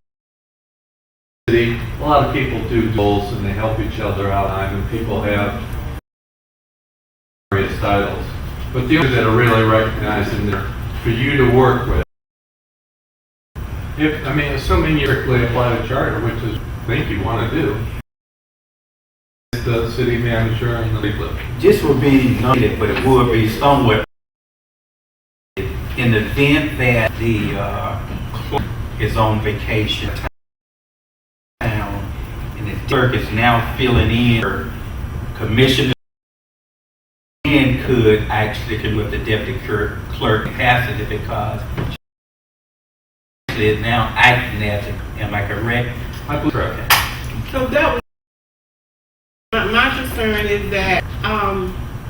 a lot of people do goals and they help each other out, and people have various titles. But the ones that are really recognized in there for you to work with. Assuming you strictly apply the charter, which is I think you want to do, it's the city manager and the legal. This would be needed, but it would be somewhat in the event that the clerk is on vacation town, and the clerk is now filling in her commissioner and could actually do with the deputy clerk capacity because she is now acting as a, am I correct? I believe correct. So that was, my concern is that,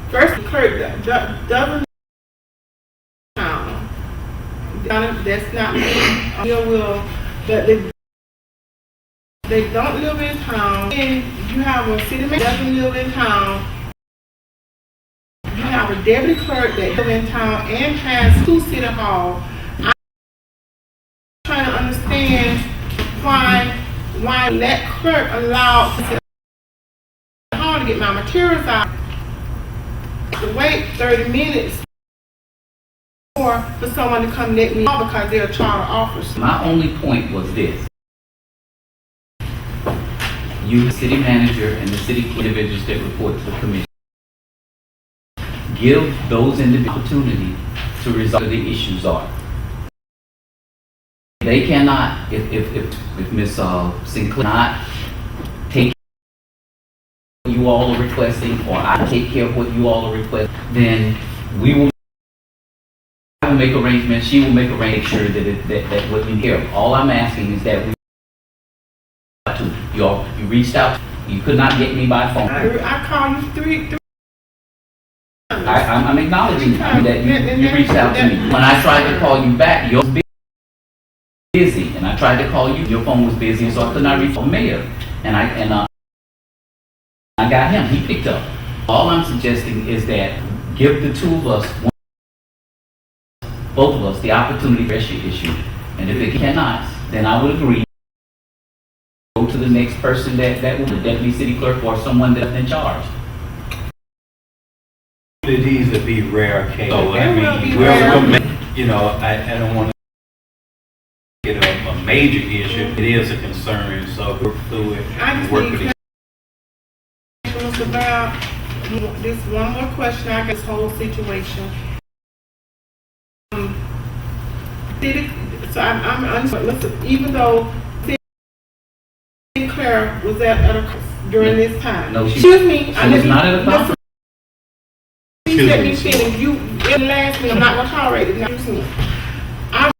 first, the clerk doesn't, that's not me, but they don't live in town, and you have a city manager that doesn't live in town, you have a deputy clerk that lives in town and has two city hall. I'm trying to understand why that clerk allowed to get my materials out, to wait 30 minutes for someone to come let me know because they're a charter officer. My only point was this. You, the city manager, and the city individuals that report to the commission, give those individuals opportunity to resolve what the issues are. They cannot, if Ms. Sinclair not take what you all are requesting, or I take care of what you all are requesting, then I will make arrangements, she will make arrangements, sure that what we hear. All I'm asking is that you reached out, you could not get me by phone. I called you three I'm acknowledging that you reached out to me. When I tried to call you back, you're busy, and I tried to call you, your phone was busy, so I could not reach the mayor. And I got him, he picked up. All I'm suggesting is that give the two of us, both of us, the opportunity to address your issue. And if it cannot, then I would agree. Go to the next person that will, the deputy city clerk or someone that's in charge. These would be rare cases. So, I They will mean, be we'll rare. make, you know, I don't want to get a major issue. It is a concern, so we're through it. I just Work need with it. Mr. Brown, this one more question, I got this whole situation. So I'm listen, even though Sinclair was at a during this time. No, Excuse me, she was not at a conference. Please let me finish. You in last minute, I'm not gonna tolerate it. Now, excuse me. I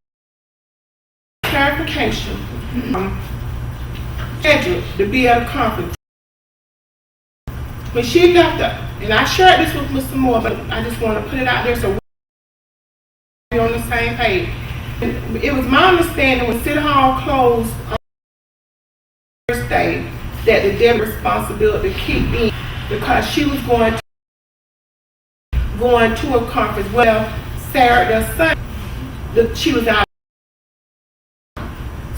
clarification. Scheduled to be at a conference. When she left up, and I shared this with Mr. Moore, but I just want to put it out there so we're on the same page. It was my understanding when City Hall closed on Thursday that the deputy responsibility to keep in because she was going to a conference. Well, Saturday or Sunday, she was out.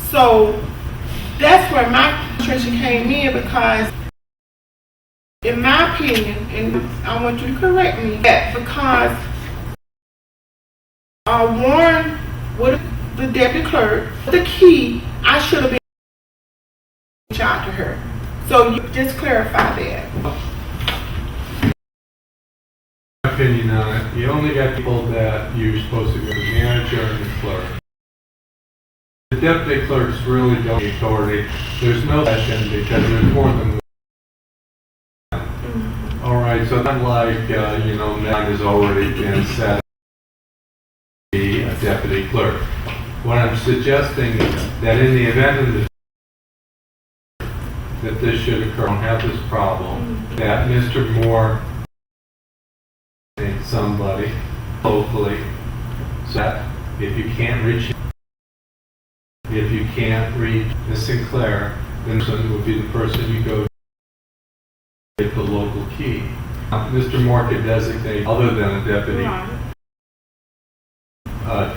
So that's where my frustration came in because, in my opinion, and I want you to correct me, that because Warren with the deputy clerk, the key, I should have been reach out to her. So you just clarify that. My opinion on it, you only got people that you're supposed to go to, the manager and the clerk. The deputy clerks really don't have authority. There's no session because there's more than one. All right, so not like, that has already been set be a deputy clerk. What I'm suggesting is that in the event of that this should occur, don't have this problem, that Mr. Moore and somebody locally, so that if you can't reach Ms. Sinclair, then this would be the person you go to get the local key. Mr. Moore could designate other than a deputy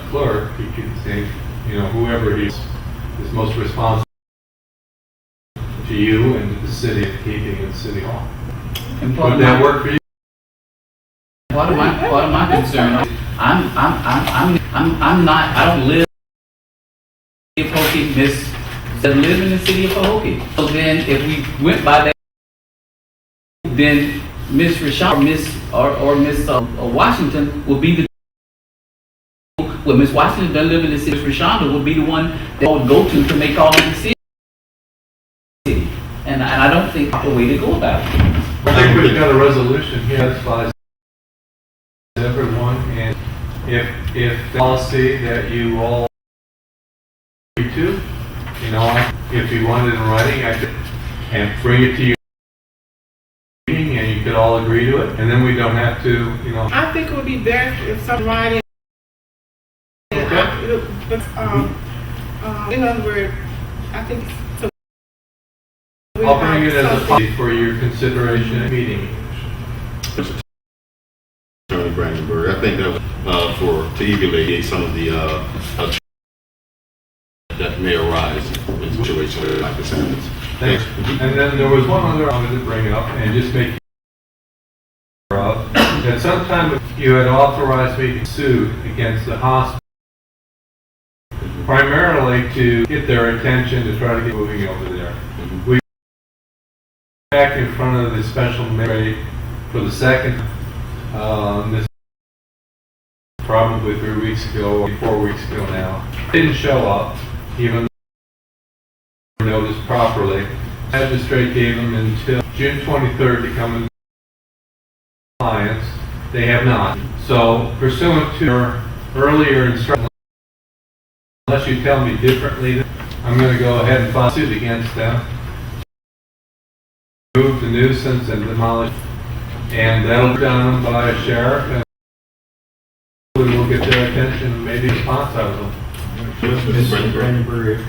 clerk, he could say, whoever is most responsible to you and to the city of keeping in City Hall. And Would that work for you? Part of my concern, I'm not, I don't live in the city of Pahokee, Miss, that live in the city of Pahokee. So then if we went by that, then Miss Rashawn or Miss Washington will be the Well, Ms. Washington doesn't live in the city. Rashonda would be the one that I would go to make all of the city. And I don't think that's the way to go about it. I think we've got a resolution here that applies to everyone, and if the policy that you all agree to, you know, if you want it in writing, I could, and bring it to your meeting, and you could all agree to it, and then we don't have to, you know. I think it would be best if some writing. In other words, I think. I'll bring it as a policy for your consideration at meeting. Attorney Brandenburg, I think that was to alleviate some of the that may arise in situations like this happens. Thanks. And then there was one other I wanted to bring up and just make you aware of. At some time you had authorized me to sue against the hospital, primarily to get their attention to try to get moving over there. We back in front of the special magistrate for the second, this probably 3 weeks ago or 4 weeks ago now. Didn't show up, even though noticed properly. The magistrate gave them until June 23rd to come in compliance. They have not. So pursuant to your earlier instruction, unless you tell me differently, I'm going to go ahead and file suit against them. Move the nuisance and demolish, and that'll be done by a sheriff, and we will get their attention and maybe a response out of them. Mr. Brandenburg,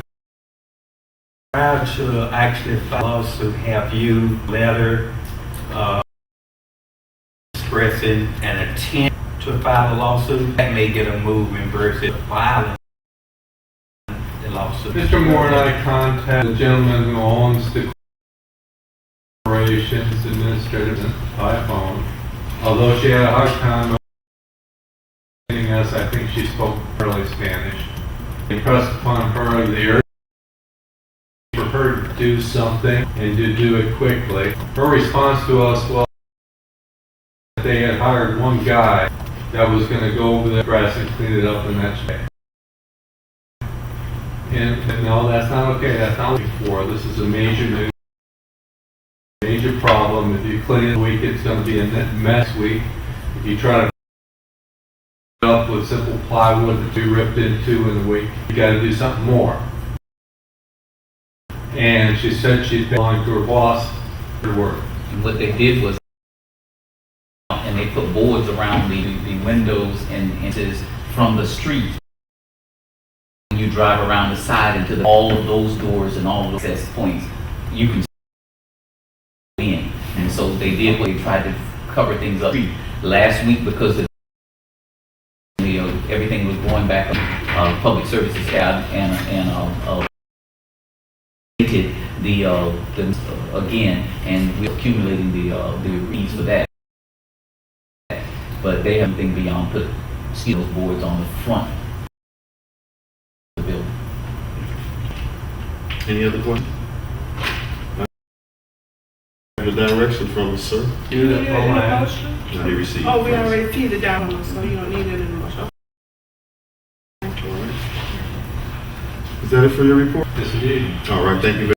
prior to actually file a lawsuit, have you letter expressing an intent to file a lawsuit? That may get a moving versus filing the lawsuit. Mr. Moore and I contacted the gentleman who owns the corporation's administrator by phone. Although she had a hard time understanding us, I think she spoke early Spanish. Impressed upon her the urgency for her to do something and to do it quickly. Her response to us was that they had hired one guy that was going to go over the grass and clean it up, and that's okay. And no, that's not okay. That's not what we're for. This is a major problem. If you clean it a week, it's going to be a mess week. If you try to up with simple plywood that you ripped into in a week, you got to do something more. And she said she's been going to her boss for work. And what they did was, and they put boards around the windows and entrances from the street. When you drive around the side into all of those doors and all of those access points, you can see in. And so they did what they tried to cover things up. Last week, because everything was going back on public services tab and again, and we're accumulating the reads for that. But they have anything beyond put steel boards on the front of the building. Any other questions? The direction from us, sir. You need a motion? Now you receive. Oh, we already see the down, so you don't need any motion. Is that it for your report? Yes, indeed. All right, thank you very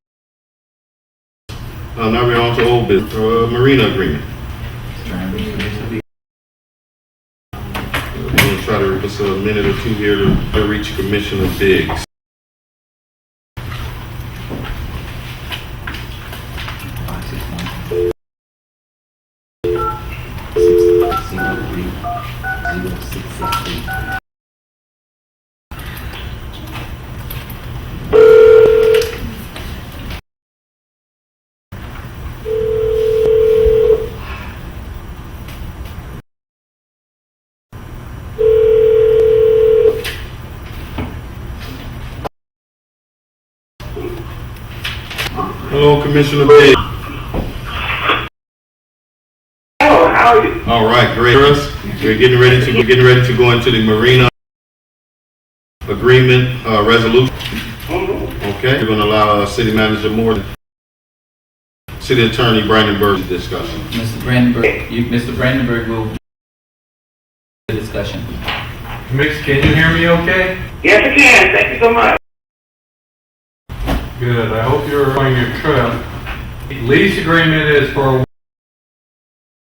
much. Now we're on to old business, marina agreement. We're going to try to give us a minute or two here to reach Commissioner Biggs. Hello, Commissioner Biggs. Hello, how are you? All right, great. We're getting ready to go into the marina agreement resolution. Okay, we're going to allow City Manager Moore, City Attorney Brandenburg to discuss. Mr. Brandenburg will the discussion. Mix, can you hear me okay? Yes, I can. Thank you so much. Good, I hope you're enjoying your trip. Lease agreement is for a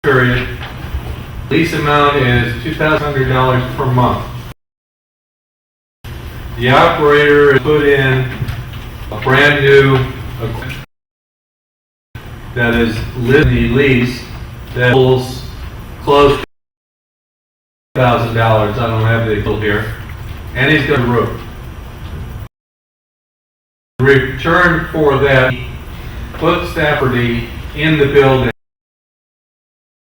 period. Lease amount is $2,200 per month. The operator has put in a brand new equipment that is listed in the lease that pulls close to $1,000. I don't have the bill here. And he's got a roof. In return for that, he put Stafford in the building.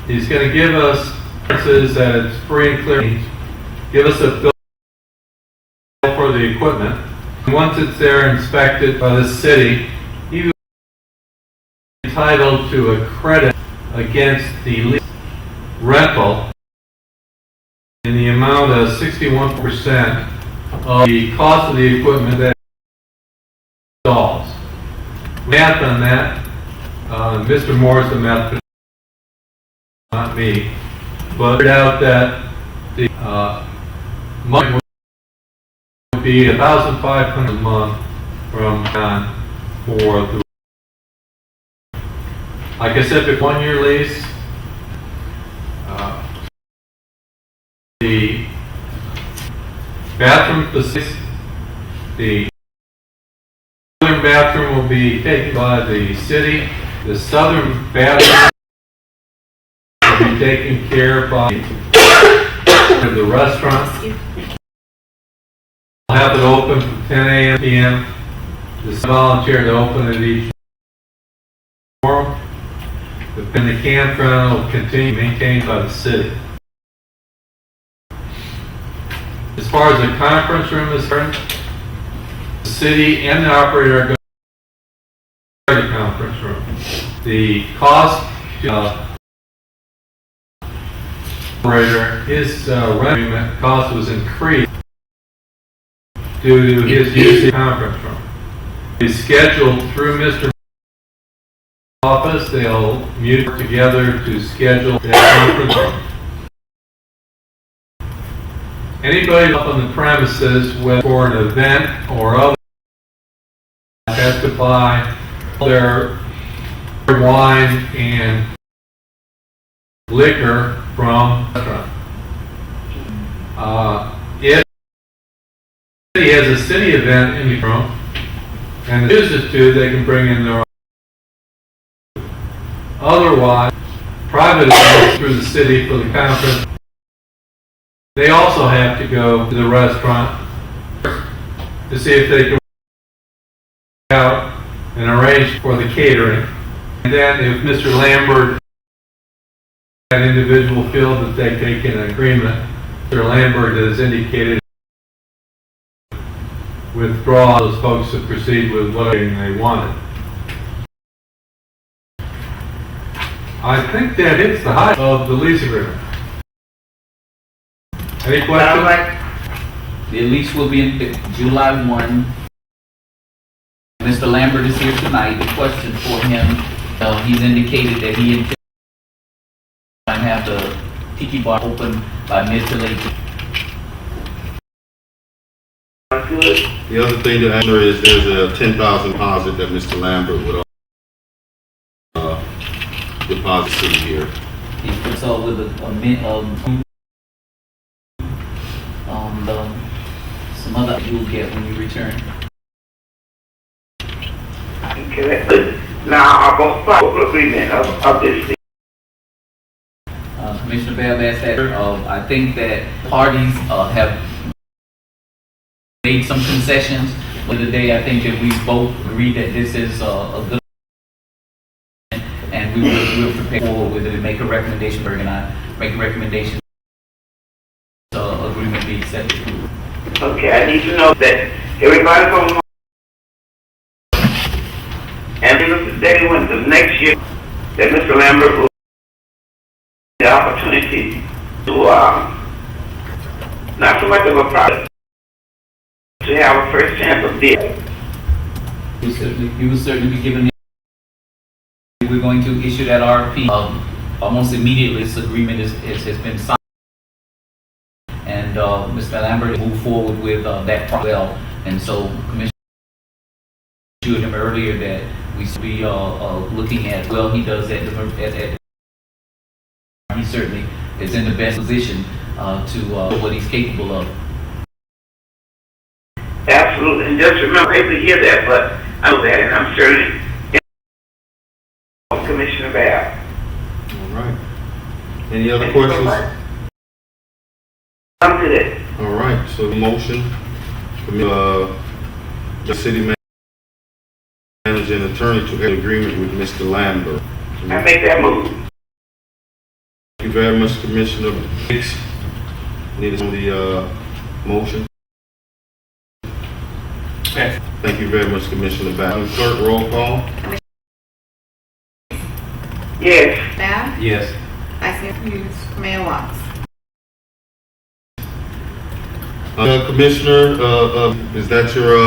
He's going to give us assurances that it's free and clear. Give us a bill for the equipment. And once it's there inspected by the city, he will be entitled to a credit against the lease rental in the amount of 61% of the cost of the equipment that installs. Math on that, Mr. Moore's the math, not me, but figured out that the money would be $1,500 a month from on for the, like I said, the 1-year lease. The bathroom facilities, the northern bathroom will be taken by the city. The southern bathroom will be taken care of by the restaurant. We'll have it open from 10 a.m. to p.m. The volunteer to open it each tomorrow. Then the campground will continue maintained by the city. As far as the conference room is concerned, the city and the operator are going to share the conference room. The cost to the operator, his rent agreement cost was increased due to his use of the conference room. He's scheduled through Mr. office. They'll meet together to schedule that conference room. Anybody up on the premises for an event or other has to buy their wine and liquor from the restaurant. If the city has a city event in the room and chooses to, they can bring in their own. Otherwise, private events through the city for the conference, they also have to go to the restaurant to see if they can work out and arrange for the catering. And then if Mr. Lambert, that individual feel that they take an agreement, Mr. Lambert has indicated withdraw those folks to proceed with whatever they wanted. I think that hits the height of the lease agreement. Any questions? The lease will be in July 1. Mr. Lambert is here tonight. The question for him, he's indicated that he intends to have the tiki bar open by mid to late. The other thing to answer is there's a $10,000 deposit that Mr. Lambert would deposit to here. He puts up with some other you'll get when you return. Okay. Now, I'm going to follow agreement of this thing. Commissioner Bell asked that. I think that parties have made some concessions. For the day, I think that we both agree that this is a good, and we will prepare forward with it and make a recommendation. Berg and I make a recommendation. Agreement be accepted. Okay, I need to know that everybody's on and even today when the next year that Mr. Lambert will have the opportunity to not so much of a product to have a first chance of bid. He will certainly be given. We're going to issue that RFP almost immediately. This agreement has been signed, and and Mr. Lambert moved forward with that well. And so Commissioner assured him earlier that we should be looking at, well, he does at he certainly is in the best position to what he's capable of. Absolutely, and just remember, I hate to hear that, but I know that, and I'm certainly Commissioner Babb. All right. Any other questions? Come to that. All right, so the motion, the city manager and attorney to an agreement with Mr. Lambert. I make that move. Thank you very much, Commissioner Hicks. Need on the motion. Thank you very much, Commissioner Babb. Clerk, roll call. Yes. Babb? Yes. Vice Mayor? Mayor Watts? Commissioner, is that your,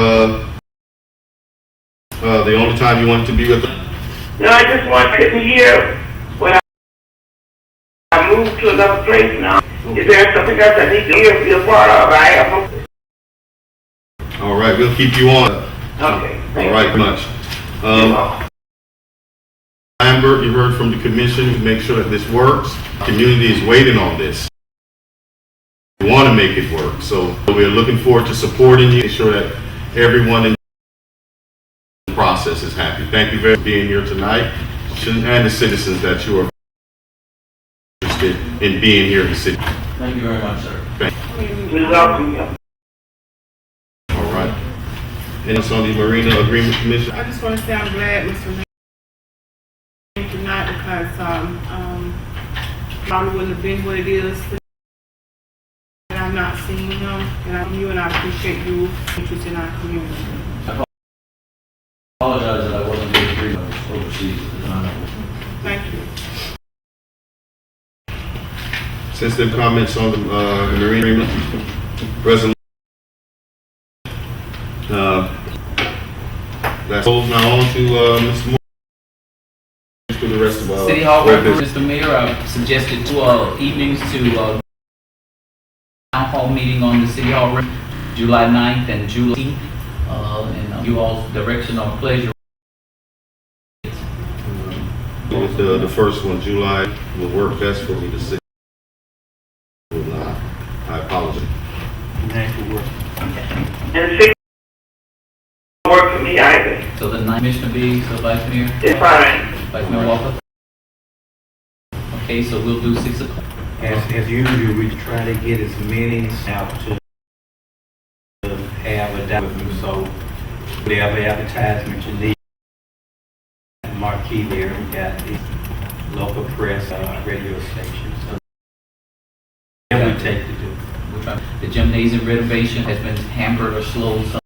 the only time you want to be with us? No, I just want to hear when I move to another place now. Is there something else I need to hear, be a part of? I have no. All right, we'll keep you on. Okay. All right, much. Lambert, you heard from the commission, to make sure that this works. Community is waiting on this. We want to make it work, so we are looking forward to supporting you, make sure that everyone in the process is happy. Thank you very much for being here tonight, and the citizens that you are interested in being here in the city. Thank you very much, sir. Thank you. We welcome you. All right. And it's on the Marina Agreement Commission. I just want to say I'm glad Mr. Lambert tonight because probably wouldn't have been what it is. And I'm not seeing him, and I appreciate you interest in our community. I apologize that I wasn't able to read overseas at the time. Thank you. Sensitive comments on the Marina Agreement resolution. That's now on to Mr. Moore. To the rest of our City Hall records, Mr. Mayor, I suggested 2 evenings to town hall meeting on the City Hall record, July 9th and July 18th, and you all's direction or pleasure. With the first one, July will work best for me to say. I apologize. And the city don't work for me either. So the 9th, Commissioner Biggs, the Vice Mayor, It's fine. Vice Mayor Walker. Okay, so we'll do 6 o'clock. As usual, we try to get as many out to have a dialogue, so whatever advertisement you need, marquee there, we got the local press, radio stations, so whatever we take to do. We're trying, the gymnasium renovation has been hampered or slowed some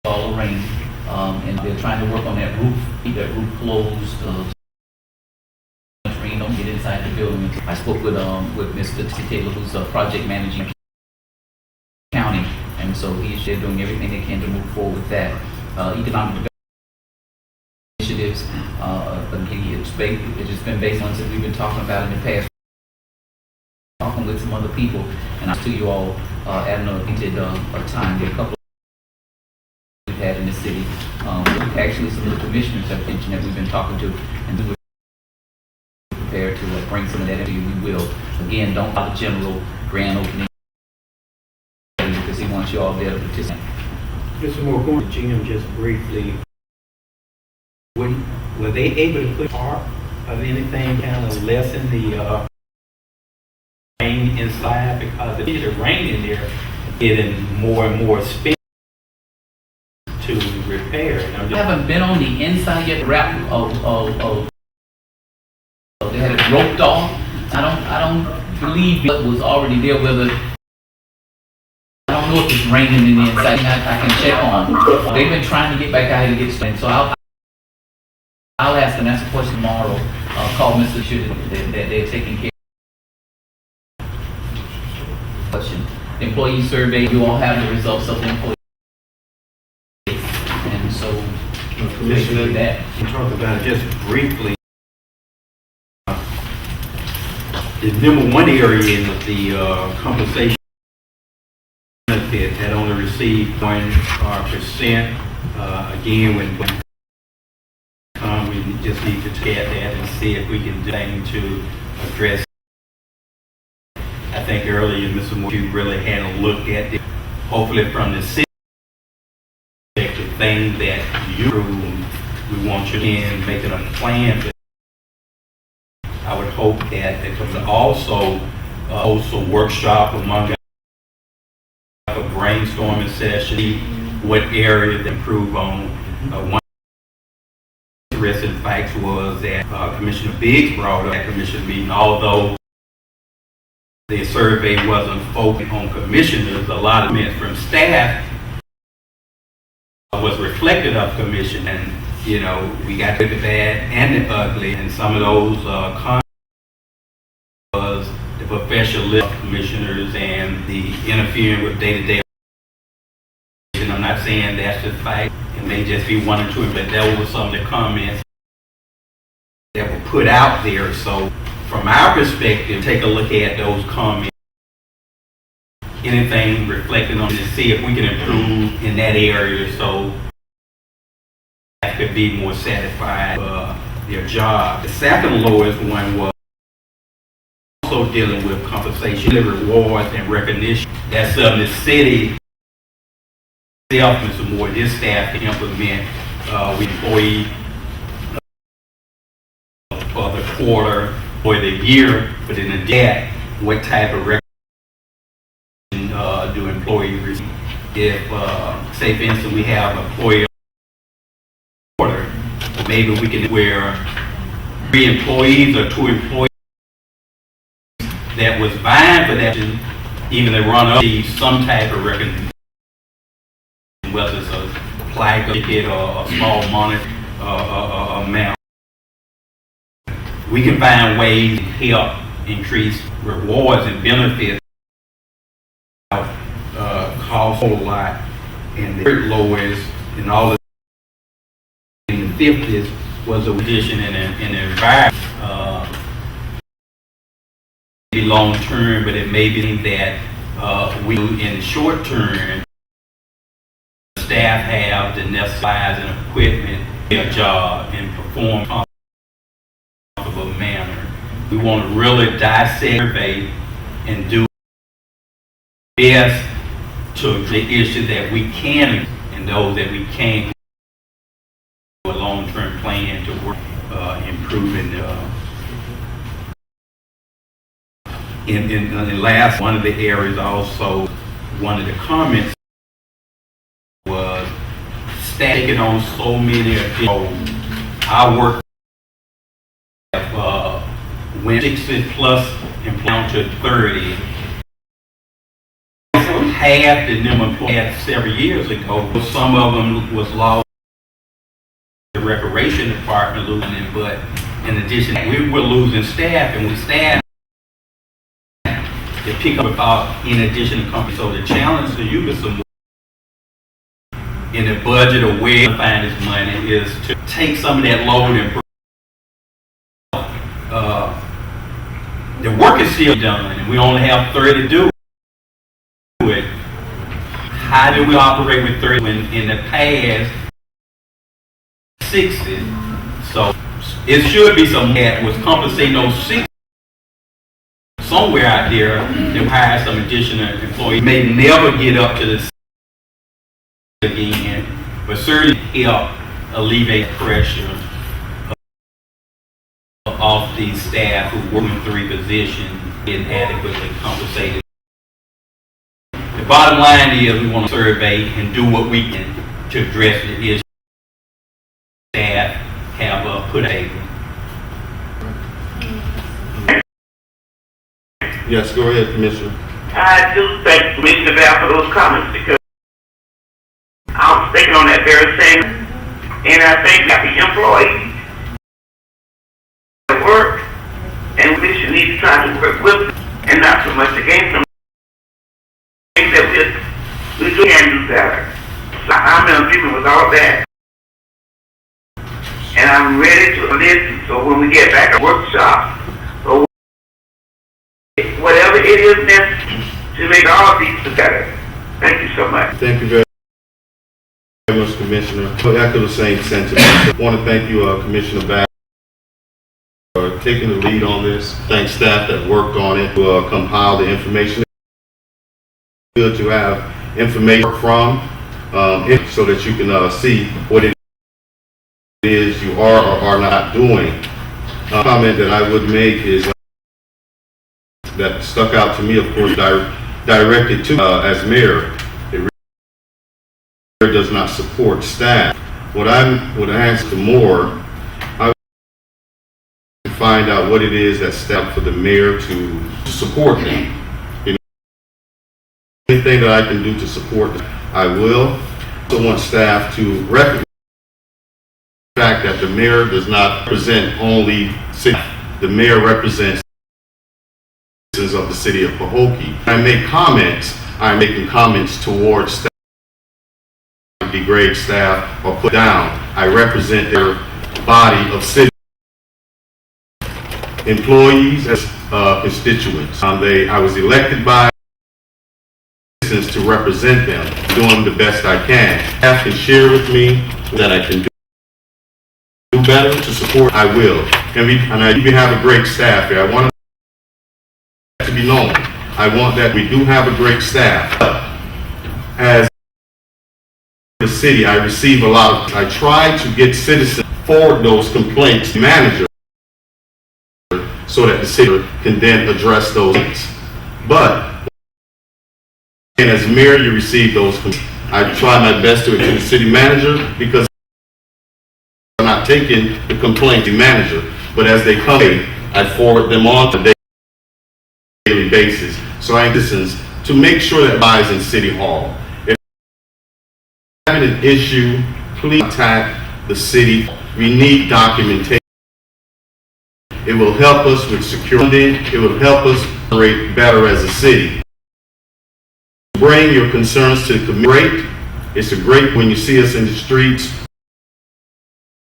all the rain, and they're trying to work on that roof, keep that roof closed, rain don't get inside the building. I spoke with Mr. Taylor, who's project managing county, and so they're doing everything they can to move forward with that. Economic development initiatives, again, it's just been based on something we've been talking about in the past. Talking with some other people, and I'll to you all at an appointed time. There are a couple we've had in the city. Actually, some of the commissioners have mentioned that we've been talking to, and we're prepared to bring some of that into you. We will. Again, don't buy the general grand opening because he wants you all there to participate. Mr. Moore, going to Jim just briefly, were they able to put part of anything kind of lessen the rain inside? Because if it's rain in there, getting more and more space to repair it. I haven't been on the inside yet. Wrap they had it roped off. I don't believe it was already there. Whether I don't know if it's raining in the inside. I can check on. They've been trying to get back out here to get started. So I'll ask them. That's a question tomorrow. I'll call Mr. Shooter that they're taking care of. Question. The employee survey. You all have the results of the employee. And so, Commissioner, that. You talked about it just briefly. The the number one area in the compensation benefit had only received 1%. Again, when we just need to look at that and see if we can do anything to address. I think earlier, Mr. Moore, you really had a look at it, hopefully from the city perspective, thing that you we want you in making a plan. I would hope that there could also host a workshop among a brainstorming session, what area to improve on. One interesting facts was that Commissioner Biggs brought up at commission meeting, although the survey wasn't focused on commissioners, a lot of men from staff was reflected of commission, and you know, we got the bad and the ugly, and some of those comments was the professionalism of commissioners and the interfering with day-to-day. And I'm not saying that's the fact, it may just be one or two, but that was some of the comments that were put out there. So from our perspective, take a look at those comments. Anything reflecting on to see if we can improve in that area so that could be more satisfied their job. The second lowest one was also dealing with compensation, rewards, and recognition. That's something the city itself, Mr. Moore, this staff can implement with employees for the quarter or the year, but in that, what type of recognition do employees receive? If, say for instance, we have an employee quarter, maybe we can where 3 employees or 2 employees that was vying for that, even they run up some type of recognition, whether it's a plaque ticket or a small monetary amount. We can find ways to help increase rewards and benefits. Cost a whole lot, and the lowest in all of in the 50s was a position in an environment. Maybe long term, but it may be that we in the short term staff have the necessities and equipment their job and perform in a comfortable manner. We want to really dissect, survey, and do best to the issue that we can and those that we can't. A long-term plan to work improving in the last one of the areas. Also, one of the comments was stacking on so many people. Our work went 60 plus and down to 30. Half the number employed several years ago. Some of them was lost. The recreation department losing it, but in addition, we were losing staff, and we staff to pick up about in addition to company. So the challenge to you, Mr. Moore, in the budget or where to find this money is to take some of that load and the work is still done, and we only have 30 to do it. How do we operate with 30 when in the past 60? So it should be some that was compensating those 60 somewhere out there to hire some additional employees. May never get up to this again, but certainly help alleviate pressure off these staff who work in 3 positions inadequately compensated. The bottom line is we want to survey and do what we can to address the issue staff have put out. Yes, go ahead, Commissioner. I do thank Commissioner Val for those comments because I was thinking on that very same, and I think that the employees work and we should need to try to work with them and not so much against them. I think that we can do better. So I'm in agreement with all that. And I'm ready to listen. So when we get back at workshop, whatever it is necessary to make all of these better. Thank you so much. Thank you very much, Commissioner. To echo the same sentiment, I want to thank you, Commissioner Bass, for taking the lead on this. Thank staff that worked on it to compile the information. Good to have information from so that you can see what it is you are or are not doing. A comment that I would make is that stuck out to me, of course, directed to as mayor. It really does not support staff. What I would ask more, I would find out what it is that staff for the mayor to support them. You know, anything that I can do to support them, I will. I also want staff to recognize the fact that the mayor does not represent only city. The mayor represents of the city of Pahokee. I make comments, I'm making comments towards staff, degrade staff or put down. I represent their body of city employees as constituents. I was elected by citizens to represent them, doing the best I can. Staff can share with me that I can do better to support, I will. And I even have a great staff here. I want to be known. I want that we do have a great staff. As the city, I receive a lot of, I try to get citizens forward those complaints to manager so that the city can then address those things. But and as mayor, you receive those complaints. I try my best to the city manager because I'm not taking the complaint to manager, but as they come, I forward them on to daily basis. So I citizens to make sure that lies in City Hall. If you're having an issue, please contact the city. We need documentation. It will help us with security. It will help us operate better as a city. Bring your concerns to the committee. It's a great when you see us in the streets,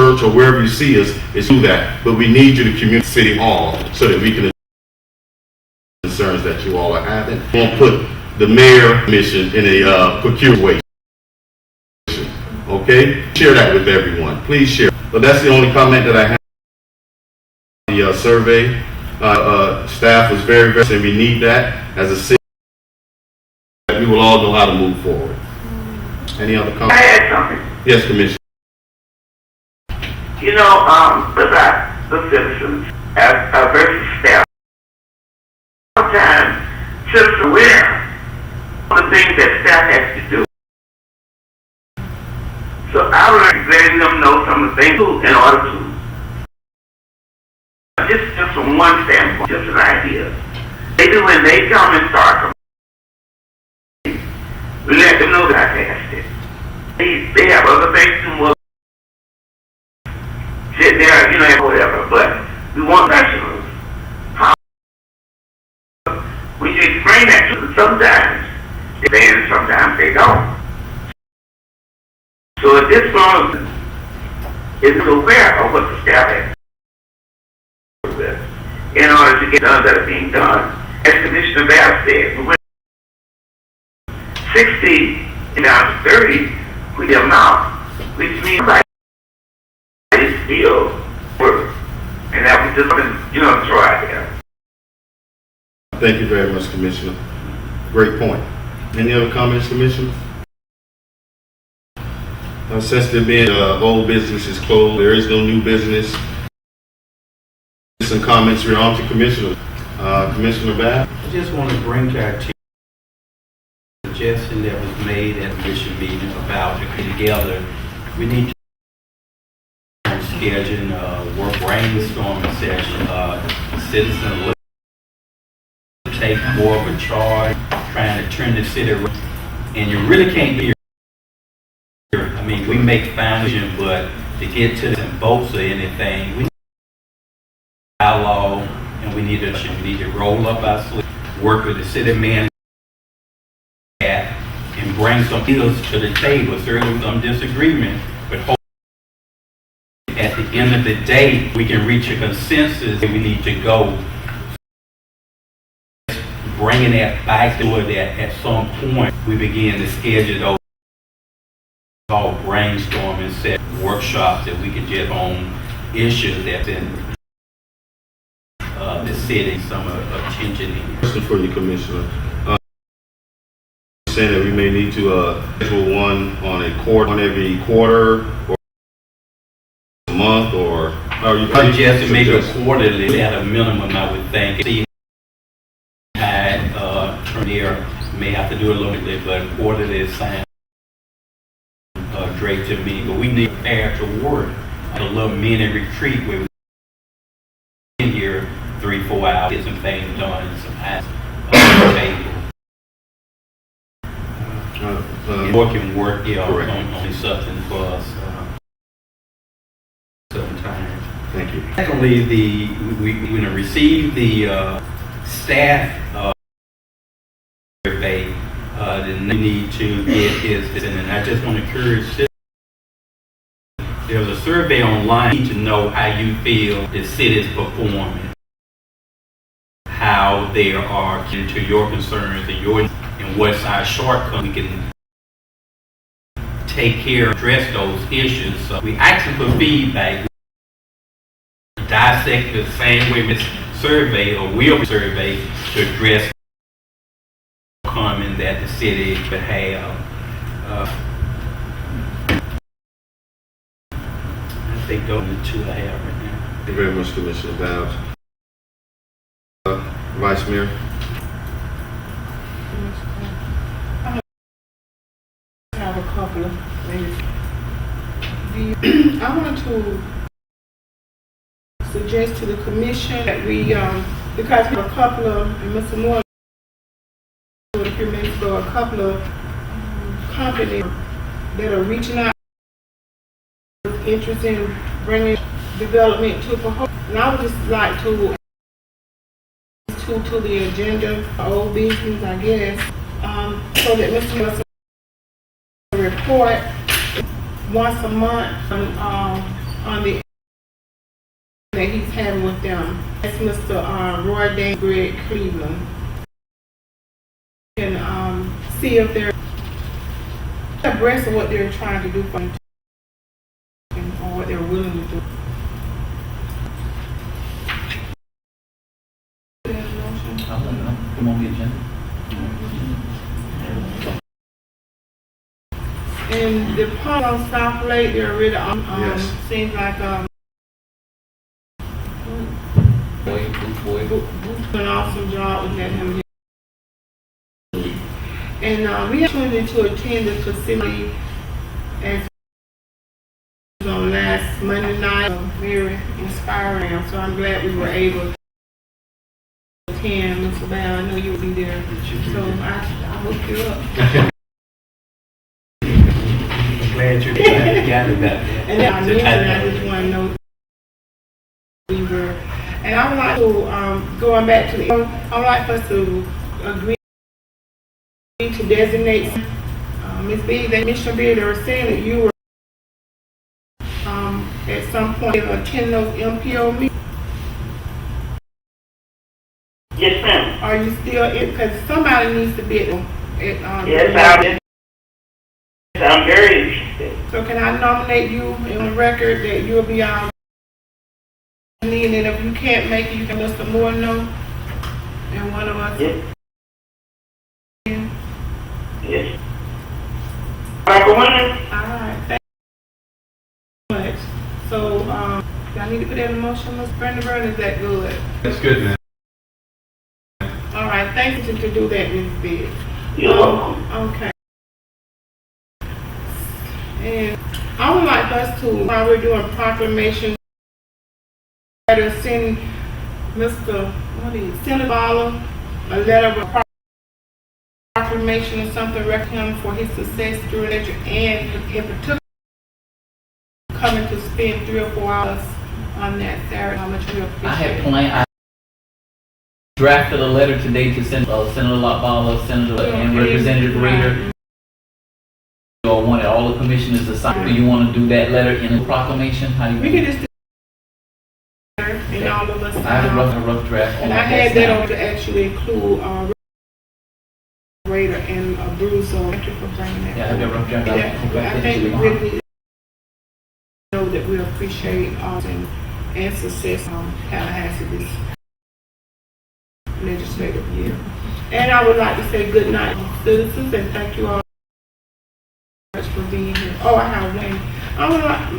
church, or wherever you see us, is do that. But we need you to communicate City Hall so that we can concerns that you all are having. Won't put the mayor mission in a peculiar situation. Okay? Share that with everyone. Please share. But that's the only comment that I have. The survey staff was very, and we need that as a city. We will all know how to move forward. Any other comments? I had something. Yes, Commissioner. You know, about the citizens versus staff. Sometimes citizens are aware of the things that staff has to do. So I would like letting them know some of the things in order to. Just from one standpoint, just an idea. They do when they come and start. We let them know that I passed it. They have other things to work. Sit there, you know, whatever. But we want professionals. When you explain that to them, sometimes they say and sometimes they don't. So at this point, is aware of what the staff has with in order to get done that are being done. As Commissioner Bass said, we went 60 down to 30 with the amount, which means like it's still work. And that was just, you know, throw out there. Thank you very much, Commissioner. Great point. Any other comments, Commissioner? Since there being old business is closed, there is no new business. Some comments. We're on to Commissioner. Commissioner Bass. I just want to bring to our attention a suggestion that was made at the commission meeting about getting together. We need to schedule work brainstorming session. Citizens take more of a charge, trying to turn the city around. And you really can't be. I mean, we make fine vision, but to get to the bolts or anything, we need dialogue, and we need to roll up our sleeves, work with the city manager, and bring some deals to the table. Certainly some disagreement, but hopefully at the end of the day, we can reach a consensus that we need to go bringing that back to it, that at some point, we begin to schedule those all brainstorming set workshops that we could just on issues that's in the city, some attention in. Question for you, Commissioner. Saying that we may need to schedule one on every quarter or a month, or are you Just to make it quarterly at a minimum, I would think. See, there may have to do a little bit, but quarterly is fine. Great to me, but we need to prepare to work a little mini retreat where we in here 3-4 hours, get some things done, some hats on the table. Work here on something for us sometimes. Thank you. Secondly, we're going to receive the staff survey. The need to get is, and I just want to encourage. There's a survey online. You need to know how you feel the city's performing, how they are into your concerns and what's our shortcomings. We can take care, address those issues. So we ask for feedback. We dissect the same way with survey or will survey to address comment that the city could have. I think those are the two I have right now. Thank you very much, Commissioner Bowles. Vice Mayor. I have a couple of things. I want to suggest to the commission that we, because we have a couple of, and Mr. Moore, a few minutes ago, a couple of companies that are reaching out with interest in bringing development to Pahokee. And I would just like to the agenda, old business, I guess, so that Mr. Moore report once a month on the that he's having with them. That's Mr. Roy Dan Greg Cleveland. And see if they're abreast of what they're trying to do for them or what they're willing to do. Come on the agenda. And the pump on South Lake, they're really Yes. seems like an awesome job with letting him. And we had an opportunity to attend the facility as on last Monday night. Very inspiring. So I'm glad we were able to attend, Mr. Bell. I know you would be there. So I hooked you up. Glad you got it back. And then I just want to know we were. And I would like to, going back to I would like for us to agree to designate Ms. B, that Commissioner B, they were saying that you were at some point attend those MPO meetings. Yes, ma'am. Are you still in? Because somebody needs to be at Yes, I'm very interested. So can I nominate you in the record that you'll be on? And then if you can't make it, you can let some more know. And one of us. Yes. Yes. All right, thank you so much. So, do I need to put that in motion, Ms. Brenda Byrne? Is that good? That's good, man. All right, thank you to do that, Ms. Biggs. You're welcome. Okay. And I would like us to, while we're doing proclamation, to send Mr. Senator Baller a letter of proclamation or something, recommend him for his success during lecture, and in particular, coming to spend 3 or 4 hours on that Saturday. How much we appreciate. I had planned. I drafted a letter today to send Senator Lockballer, Senator and Representative Rader. You all wanted all the commissioners to sign. Do you want to do that letter in a proclamation? How you? We can just do and all of us. I have a rough draft. And I had that on to actually include Yeah, I think we really need to know that we appreciate and success Tallahassee this legislative year. And I would like to say good night, citizens, and thank you all much for being here. Oh, I have one. I would like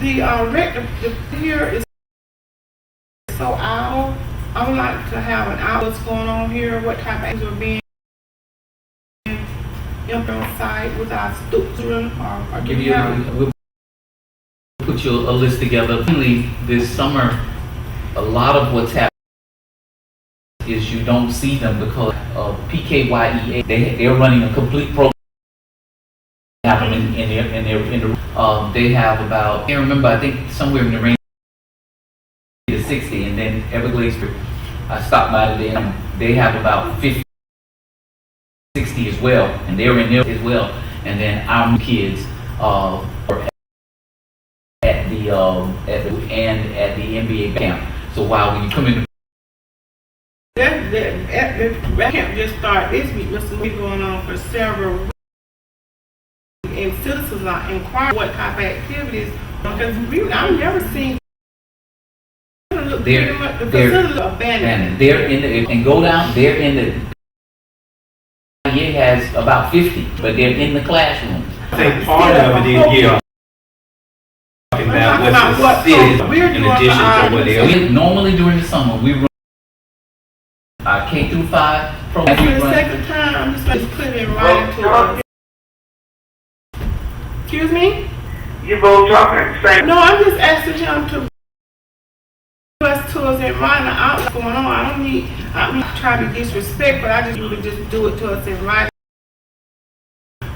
the here is so idle. I would like to have an hour what's going on here, what type of actions are being on site with our students or Give you, we'll put you a list together. Mainly this summer, a lot of what's happening is you don't see them because of PKYEA. They're running a complete program. They have about, I can't remember, I think somewhere in the range of 60, and then Everglades, I stopped by today, and they have about 50, 60 as well, and they're in there as well. And then our kids are at the NBA camp. So while when you come in, that camp just started this week. Must be going on for several weeks. And citizens are inquiring what type of activities, because I've never seen the facility abandoned. they're in the, and go down, they're in the, it has about 50, but they're in the classrooms. I think part of it is, yeah, talking about what's the city in addition to what else. Normally during the summer, we run K through 5 program. For the second time, I'm just going to put it right into it. Excuse me? You both talking at the same. No, I'm just asking him to us to us and writing out what's going on. I don't mean to try to disrespect, but I just really just do it to us in writing.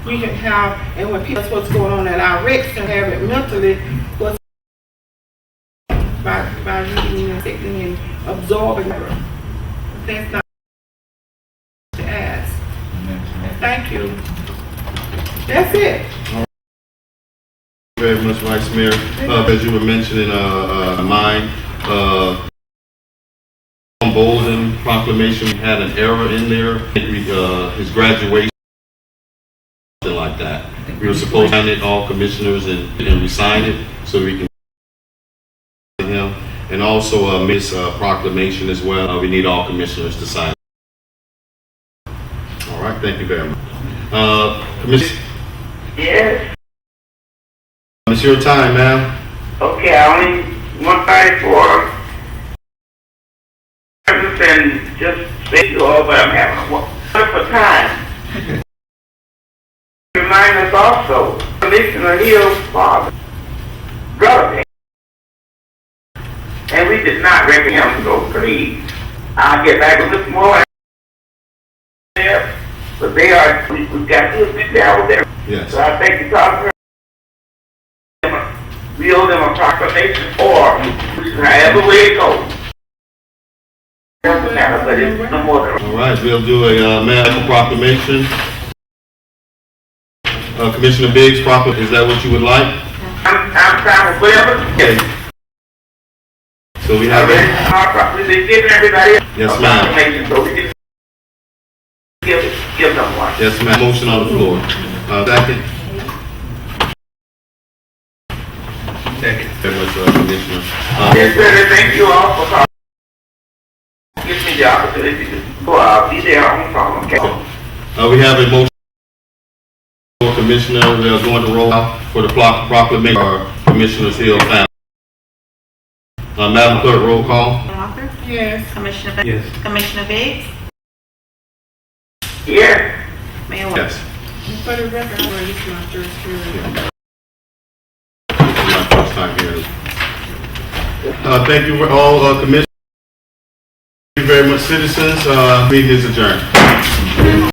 We can have, and when people see what's going on at our Rex and have it mentally, what's by reading and thinking and absorbing it. That's not to ask. Thank you. That's it. Very much, Vice Mayor. As you were mentioning, mine, Bolden proclamation had an error in there. His graduation, something like that. We were supposed to sign it, all commissioners, and we signed it so we can him. And also his proclamation as well. We need all commissioners to sign it. All right, thank you very much. Commissioner. Yes. It's your time, ma'am. Okay, I only want to for and just say you all, but I'm having a wonderful time. Remind us also, Commissioner Hill's father, brother, and we did not reckon him, so please, I'll get back with this more there, but they are, we've got to sit down there. Yes. So I thank you, Congress. We owe them a proclamation, or however way it goes. Doesn't matter, but it's no more than. All right, we'll do a medical proclamation. Commissioner Biggs, is that what you would like? I'm trying to whatever. Okay. So we have They're giving everybody Yes, a ma'am. proclamation, so we can give them one. Yes, ma'am. Motion on the floor. Second. Second. Very much, Commissioner. Yes, sir, thank you all for calling. Give me the opportunity to go out, be there on the phone, okay? We have a motion for Commissioner. We are going to roll out for the proclamation for Commissioner's Hill family. Madam Clerk, roll call. Walker, Yes. Commissioner Yes. Commissioner Biggs, Yes. Mayor White. Yes. For the record, this is my first hearing. This is my first time here. Thank you for all, Commissioners. Thank you very much, citizens. Meeting is adjourned.